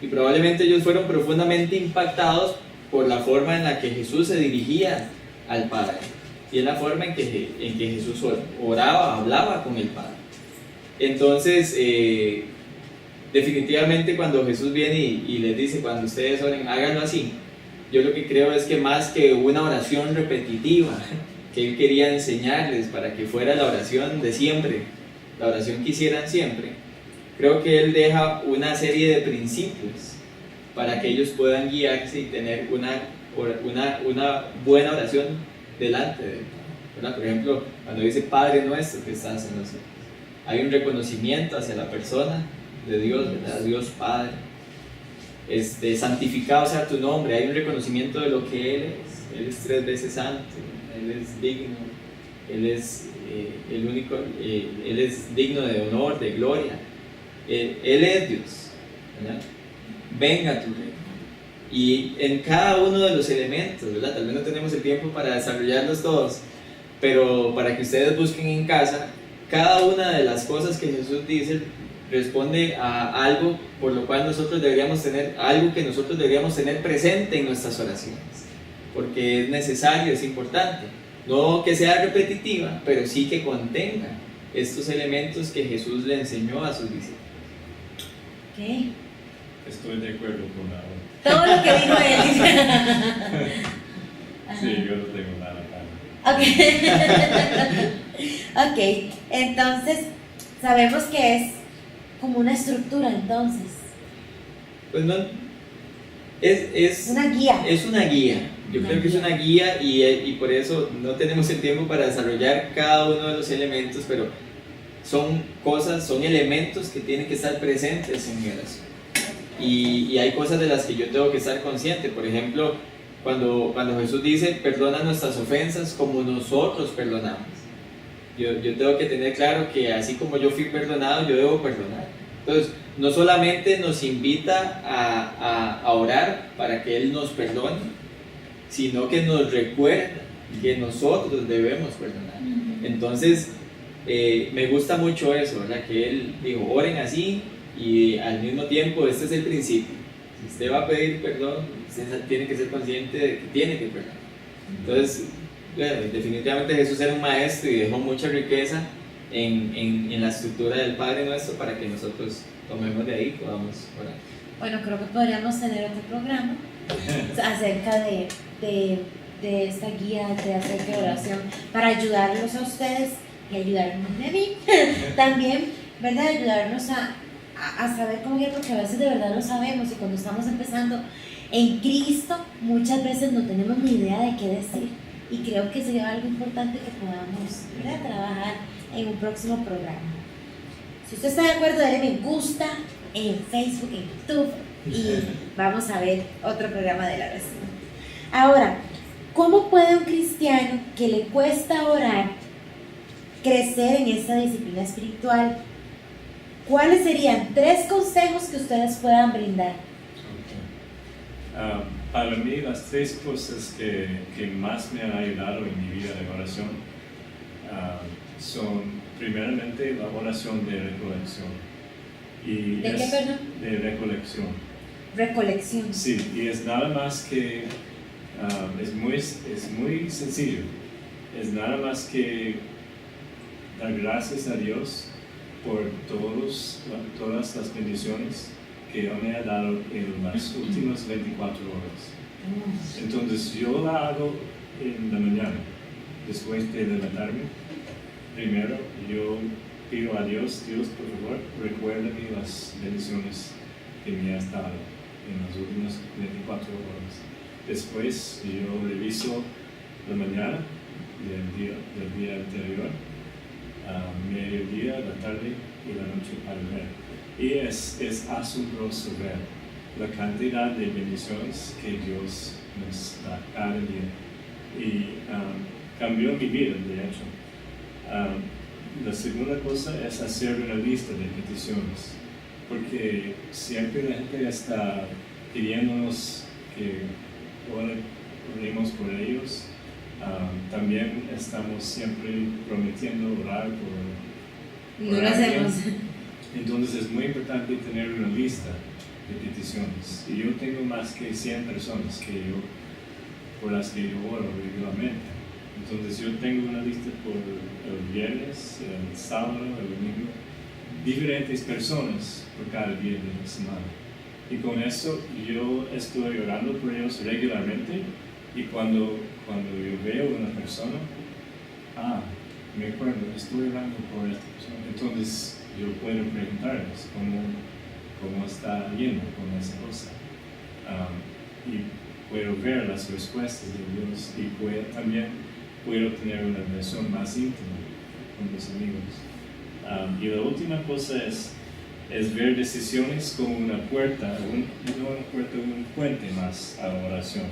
Y probablemente ellos fueron profundamente impactados por la forma en la que Jesús se dirigía al Padre y en la forma en que Jesús oraba, hablaba con el Padre. Entonces, definitivamente cuando Jesús viene y les dice: cuando ustedes oren, háganlo así, yo lo que creo es que más que una oración repetitiva que Él quería enseñarles para que fuera la oración de siempre, la oración que hicieran siempre, creo que Él deja una serie de principios para que ellos puedan guiarse y tener una buena oración delante de Él, ¿verdad? Por ejemplo, cuando dice: Padre Nuestro que estás en los cielos, hay un reconocimiento hacia la persona de Dios, ¿verdad? Dios Padre. Santificado sea tu nombre, hay un reconocimiento de lo que Él es 3 veces santo, Él es digno, Él es el único, Él es digno de honor, de gloria, Él es Dios, ¿verdad? Venga tu reino. Y en cada uno de los elementos, ¿verdad? Tal vez no tenemos el tiempo para desarrollarlos todos, pero para que ustedes busquen en casa, cada una de las cosas que Jesús dice responde a algo por lo cual nosotros deberíamos tener, algo que nosotros deberíamos tener presente en nuestras oraciones, porque es necesario, es importante, no que sea repetitiva, pero sí que contenga estos elementos que Jesús le enseñó a sus discípulos. ¿Qué? Estoy de acuerdo con la hora. Todo lo que dijo él. Sí, yo no tengo nada para. Ok, entonces sabemos que es como una estructura, entonces. Pues no, es una guía. Es una guía. Yo creo que es una guía y por eso no tenemos el tiempo para desarrollar cada uno de los elementos, pero son cosas, son elementos que tienen que estar presentes en mi oración. Y hay cosas de las que yo tengo que estar consciente. Por ejemplo, cuando Jesús dice: perdona nuestras ofensas como nosotros perdonamos. Yo tengo que tener claro que así como yo fui perdonado, yo debo perdonar. Entonces, no solamente nos invita a orar para que Él nos perdone, sino que nos recuerda que nosotros debemos perdonar. Entonces, me gusta mucho eso, ¿verdad? Que Él dijo: oren así, y al mismo tiempo este es el principio. Si usted va a pedir perdón, usted tiene que ser consciente de que tiene que perdonar. Entonces, bueno, definitivamente Jesús era un maestro y dejó mucha riqueza en la estructura del Padre Nuestro para que nosotros tomemos de ahí y podamos orar. Bueno, creo que podríamos tener otro programa acerca de esta guía de acerca de oración para ayudarlos a ustedes y ayudarnos a mí también, ¿verdad? Ayudarnos a a saber cómo guiar, porque a veces de verdad lo sabemos y cuando estamos empezando en Cristo muchas veces no tenemos ni idea de qué decir y creo que sería algo importante que podamos, ¿verdad?, trabajar en un próximo programa. Si usted está de acuerdo, dale me gusta en Facebook, en YouTube y vamos a ver otro programa de la oración. Ahora, ¿cómo puede un cristiano que le cuesta orar crecer en esta disciplina espiritual? ¿Cuáles serían 3 consejos que ustedes puedan brindar? Para mí las 3 cosas que más me han ayudado en mi vida de oración son primeramente la oración de recolección. ¿De qué, perdón? De recolección. Recolección. Sí, y es nada más que, es muy sencillo, es nada más que dar gracias a Dios por todas las bendiciones que Él me ha dado en las últimas 24 horas. Entonces yo la hago en la mañana, después de levantarme. Primero yo pido a Dios, por favor, recuérdame las bendiciones que me has dado en las últimas 24 horas. Después yo reviso la mañana del día anterior, mediodía, la tarde y la noche para ver. Y es asombroso ver la cantidad de bendiciones que Dios nos da cada día. Y cambió mi vida, de hecho. La segunda cosa es hacer una lista de peticiones, porque siempre la gente está pidiéndonos que oremos por ellos. También estamos siempre prometiendo orar por No lo hacemos. Entonces es muy importante tener una lista de peticiones. Y yo tengo más que 100 personas por las que yo oro regularmente. Entonces yo tengo una lista por el viernes, el sábado, el domingo, diferentes personas por cada día de la semana. Y con eso yo estoy orando por ellos regularmente y cuando yo veo a una persona, me acuerdo, estoy orando por esta persona. Entonces yo puedo preguntarles cómo está yendo con esa cosa. Y puedo ver las respuestas de Dios y también puedo tener una relación más íntima con los amigos. Y la última cosa es ver decisiones como una puerta, no una puerta, un puente más a la oración.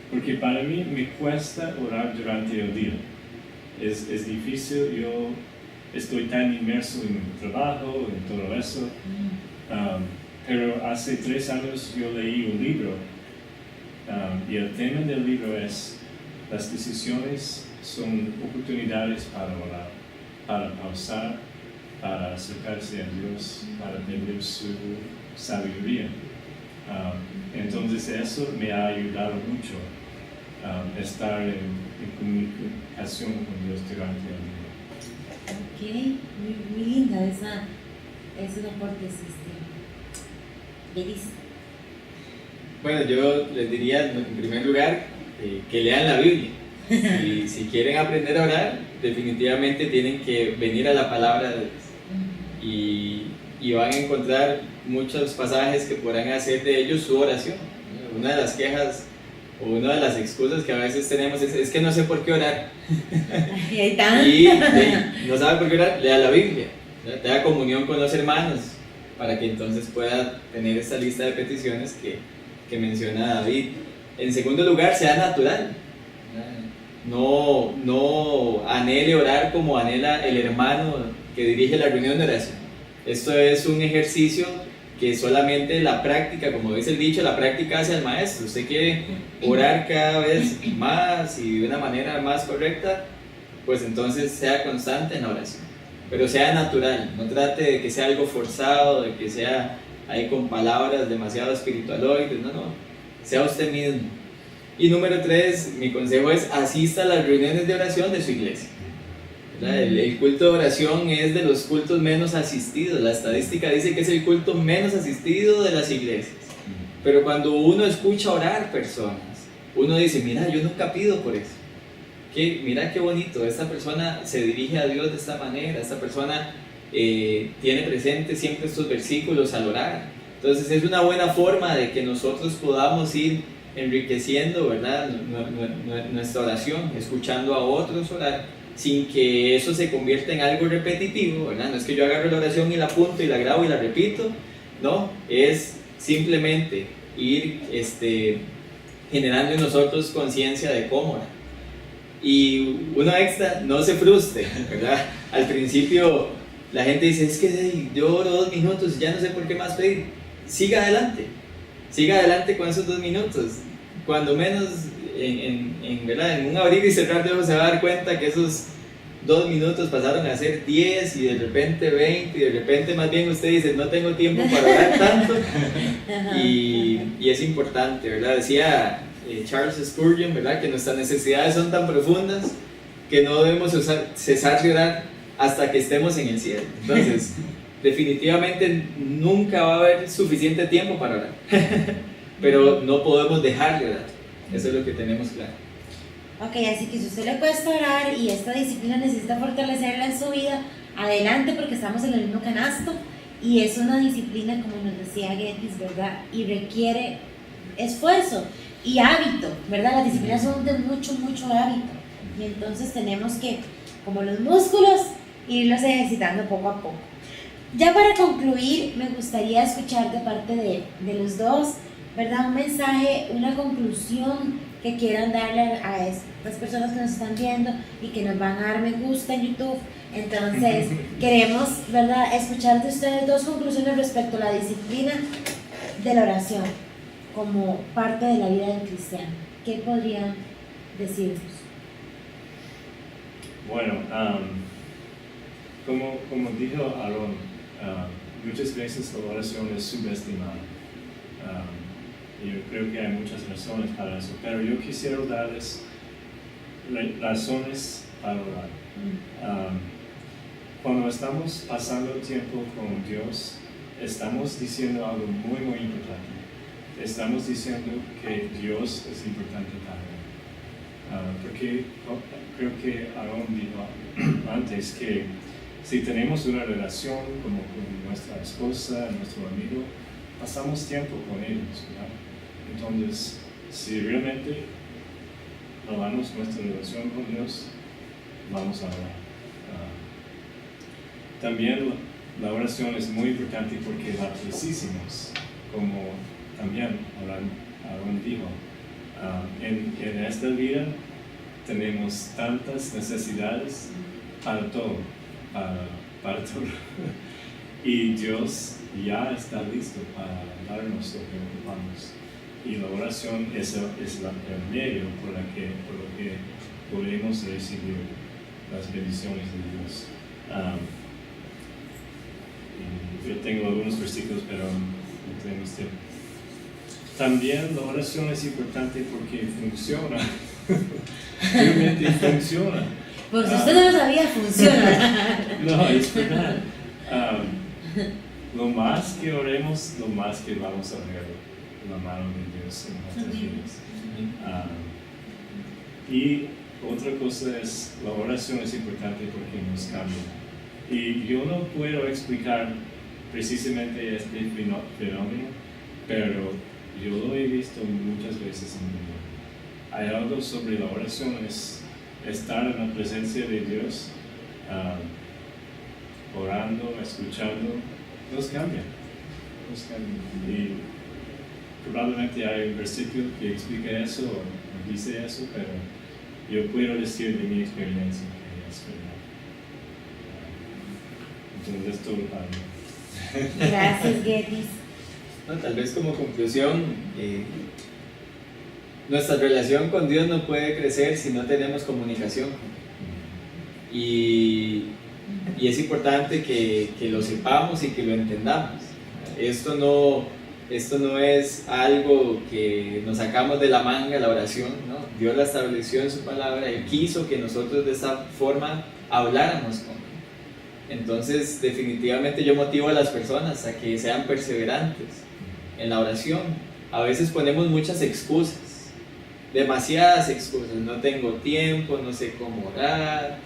Porque para mí me cuesta orar durante el día. Es difícil, yo estoy tan inmerso en mi trabajo, en todo eso. Pero hace 3 años yo leí un libro y el tema del libro es: las decisiones son oportunidades para orar, para pausar, para acercarse a Dios, para pedir su sabiduría. Entonces eso me ha ayudado mucho estar en comunicación con Dios durante el día. Ok, muy linda esa aporte, Belis. Bueno, yo les diría en primer lugar que lean la Biblia. Y si quieren aprender a orar, definitivamente tienen que venir a la palabra de Dios. Y van a encontrar muchos pasajes que podrán hacer de ellos su oración. Una de las quejas o una de las excusas que a veces tenemos es que no sé por qué orar. Y ahí está. Y no sabe por qué orar, lea la Biblia. Tenga comunión con los hermanos para que entonces pueda tener esta lista de peticiones que menciona David. En segundo lugar, sea natural. No anhele orar como anhela el hermano que dirige la reunión de oración. Esto es un ejercicio que solamente la práctica, como dice el dicho, la práctica hace al maestro. Usted quiere orar cada vez más y de una manera más correcta, pues entonces sea constante en la oración. Pero sea natural, no trate de que sea algo forzado, de que sea ahí con palabras demasiado espiritualoides, no, sea usted mismo. Y número 3, mi consejo es: asista a las reuniones de oración de su iglesia. El culto de oración es de los cultos menos asistidos. La estadística dice que es el culto menos asistido de las iglesias. Pero cuando uno escucha orar personas, uno dice: mira, yo nunca pido por eso. Mira qué bonito, esta persona se dirige a Dios de esta manera, esta persona tiene presente siempre estos versículos al orar. Entonces es una buena forma de que nosotros podamos ir enriqueciendo, ¿verdad?, nuestra oración, escuchando a otros orar, sin que eso se convierta en algo repetitivo, ¿verdad? No es que yo agarre la oración y la apunto y la grabo y la repito, no, es simplemente ir generando en nosotros conciencia de cómo orar. Y uno extra, no se frustre, ¿verdad? Al principio la gente dice, es que yo oro 2 minutos y ya no sé por qué más pedir. Siga adelante con esos 2 minutos. Cuando menos ¿verdad?, en un abrir y cerrar de ojos se va a dar cuenta que esos 2 minutos pasaron a ser 10 y de repente 20 y de repente más bien usted dice, no tengo tiempo para orar tanto. Y es importante, ¿verdad? Decía Charles Spurgeon, ¿verdad?, que nuestras necesidades son tan profundas que no debemos cesar de orar hasta que estemos en el cielo. Entonces, definitivamente nunca va a haber suficiente tiempo para orar, pero no podemos dejar de orar. Eso es lo que tenemos claro. Ok, así que si a usted le cuesta orar y esta disciplina necesita fortalecerla en su vida, adelante, porque estamos en el mismo canasto y es una disciplina, como nos decía Getis, ¿verdad? Y requiere esfuerzo y hábito, ¿verdad? Las disciplinas son de mucho hábito y entonces tenemos que, como los músculos, irlos ejercitando poco a poco. Ya para concluir, me gustaría escuchar de parte de los dos, ¿verdad?, un mensaje, una conclusión que quieran darle a estas personas que nos están viendo y que nos van a dar me gusta en YouTube. Entonces, queremos, ¿verdad?, escuchar de ustedes 2 conclusiones respecto a la disciplina de la oración como parte de la vida del cristiano. ¿Qué podrían decirnos? Bueno, como dijo Aaron, muchas veces la oración es subestimada. Yo creo que hay muchas razones para eso, pero yo quisiera darles razones para orar. Cuando estamos pasando tiempo con Dios, estamos diciendo algo muy importante. Estamos diciendo que Dios es importante para mí. Porque creo que Aaron dijo antes que si tenemos una relación como con nuestra esposa, nuestro amigo, pasamos tiempo con ellos, ¿verdad? Entonces, si realmente amamos nuestra relación con Dios, vamos a orar. También la oración es muy importante porque la precisamos, como también Aaron dijo. En esta vida tenemos tantas necesidades para todo, para todo. Y Dios ya está listo para darnos lo que ocupamos. Y la oración es el medio por lo que podemos recibir las bendiciones de Dios. Yo tengo algunos versículos, pero no tenemos tiempo. También la oración es importante porque funciona. Realmente funciona. Pues si usted no lo sabía, funciona. No, es verdad. Lo más que oremos, lo más que vamos a ver la mano de Dios en nuestras vidas. Y otra cosa es, la oración es importante porque nos cambia. Y yo no puedo explicar precisamente este fenómeno, pero yo lo he visto muchas veces en mi vida. Hay algo sobre la oración, es estar en la presencia de Dios, orando, escuchando, nos cambia. Y probablemente hay un versículo que explica eso o dice eso, pero yo puedo decir de mi experiencia que es verdad. Entonces es todo para mí. Gracias, Getis. No, tal vez como conclusión, nuestra relación con Dios no puede crecer si no tenemos comunicación. Y es importante que lo sepamos y que lo entendamos. Esto no es algo que nos sacamos de la manga, la oración, ¿no? Dios la estableció en su palabra y quiso que nosotros de esa forma habláramos con Él. Entonces, definitivamente yo motivo a las personas a que sean perseverantes en la oración. A veces ponemos muchas excusas, demasiadas excusas. No tengo tiempo, no sé cómo orar,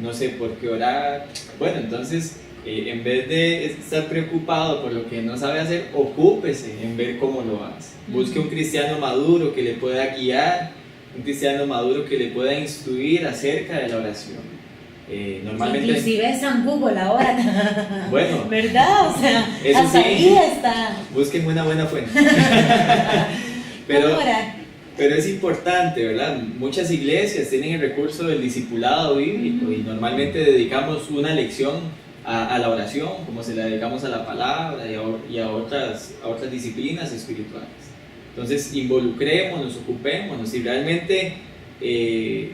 no sé por qué orar. Bueno, entonces En vez de estar preocupado por lo que no sabe hacer, ocúpese en ver cómo lo hace. Busque un cristiano maduro que le pueda guiar, un cristiano maduro que le pueda instruir acerca de la oración. Normalmente, inclusive es San Google ahora. Bueno, ¿verdad? O sea, eso hasta sí, ahí está. busquen una buena fuente. ¿Cómo orar? Pero es importante, ¿verdad? Muchas iglesias tienen el recurso del discipulado bíblico y normalmente dedicamos una lección a la oración, como se la dedicamos a la palabra y a otras disciplinas espirituales. Entonces, involucrémonos, ocupémonos y realmente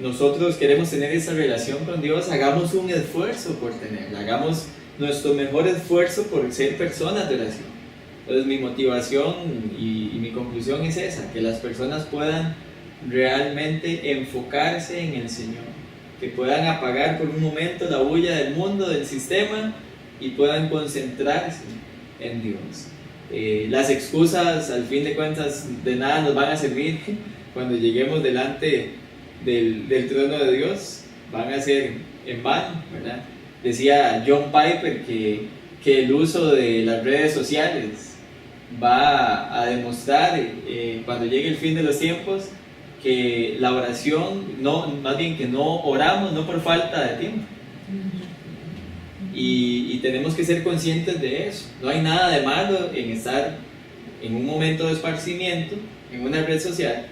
nosotros queremos tener esa relación con Dios, hagamos un esfuerzo por tenerla, hagamos nuestro mejor esfuerzo por ser personas de oración. Entonces mi motivación y mi conclusión es esa, que las personas puedan realmente enfocarse en el Señor, que puedan apagar por un momento la bulla del mundo, del sistema, y puedan concentrarse en Dios. Las excusas, al fin de cuentas, de nada nos van a servir cuando lleguemos delante del trono de Dios, van a ser en vano, ¿verdad? Decía John Piper que el uso de las redes sociales va a demostrar cuando llegue el fin de los tiempos que la oración, más bien que no oramos no por falta de tiempo. Y tenemos que ser conscientes de eso. No hay nada de malo en estar en un momento de esparcimiento en una red social,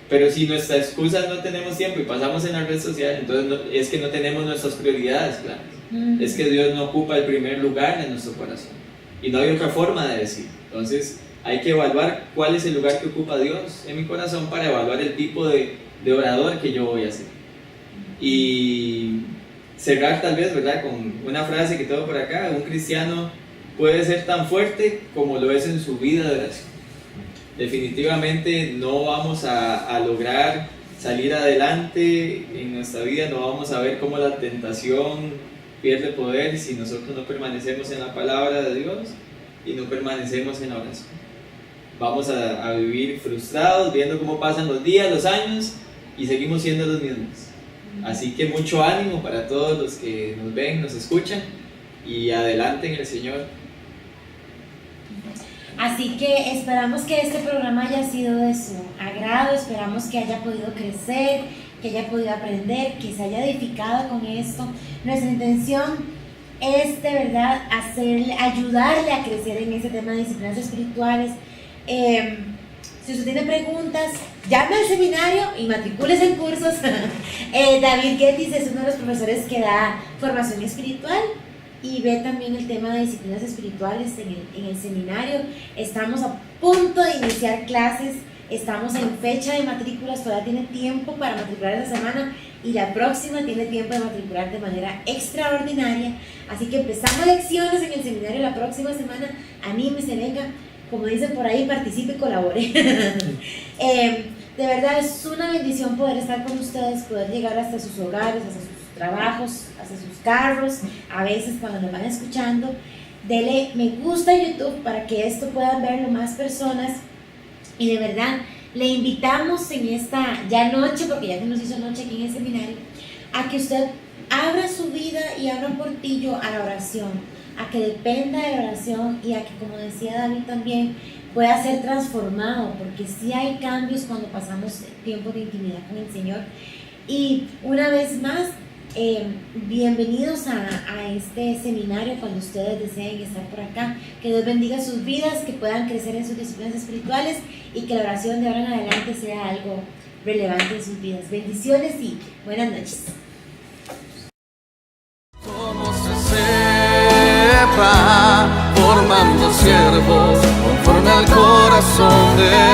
pero si nuestra excusa es no tenemos tiempo y pasamos en la red social, entonces es que no tenemos nuestras prioridades claras. Es que Dios no ocupa el primer lugar en nuestro corazón y no hay otra forma de decir. Entonces hay que evaluar cuál es el lugar que ocupa Dios en mi corazón para evaluar el tipo de orador que yo voy a ser. Y cerrar tal vez, ¿verdad?, con una frase que tengo por acá: un cristiano puede ser tan fuerte como lo es en su vida de oración. Definitivamente no vamos a lograr salir adelante en nuestra vida, no vamos a ver cómo la tentación pierde poder si nosotros no permanecemos en la palabra de Dios y no permanecemos en la oración. Vamos a vivir frustrados, viendo cómo pasan los días, los años, y seguimos siendo los mismos. Así que mucho ánimo para todos los que nos ven, nos escuchan, y adelante en el Señor. Así que esperamos que este programa haya sido de su agrado, esperamos que haya podido crecer, que haya podido aprender, que se haya edificado con esto. Nuestra intención es de verdad ayudarle a crecer en ese tema de disciplinas espirituales. Si usted tiene preguntas, llame al seminario y matricúlese en cursos. David Gettys es uno de los profesores que da formación espiritual y ve también el tema de disciplinas espirituales en el seminario. Estamos a punto de iniciar clases, estamos en fecha de matrículas, todavía tiene tiempo para matricular esta semana y la próxima tiene tiempo de matricular de manera extraordinaria. Así que empezamos lecciones en el seminario la próxima semana. Anímese, venga, como dicen por ahí, participe y colabore. De verdad es una bendición poder estar con ustedes, poder llegar hasta sus hogares, hasta sus trabajos, hasta sus carros, a veces cuando nos van escuchando. Dele me gusta a YouTube para que esto puedan verlo más personas, y de verdad le invitamos en esta ya noche, porque ya que nos hizo noche aquí en el seminario, a que usted abra su vida y abra un portillo a la oración, a que dependa de la oración y a que, como decía David también, pueda ser transformado, porque sí hay cambios cuando pasamos tiempo de intimidad con el Señor. Y una vez más, bienvenidos a este seminario cuando ustedes deseen estar por acá. Que Dios bendiga sus vidas, que puedan crecer en sus disciplinas espirituales y que la oración de ahora en adelante sea algo relevante en sus vidas. Bendiciones y buenas noches. Como se sepa, formando siervos conforme al corazón de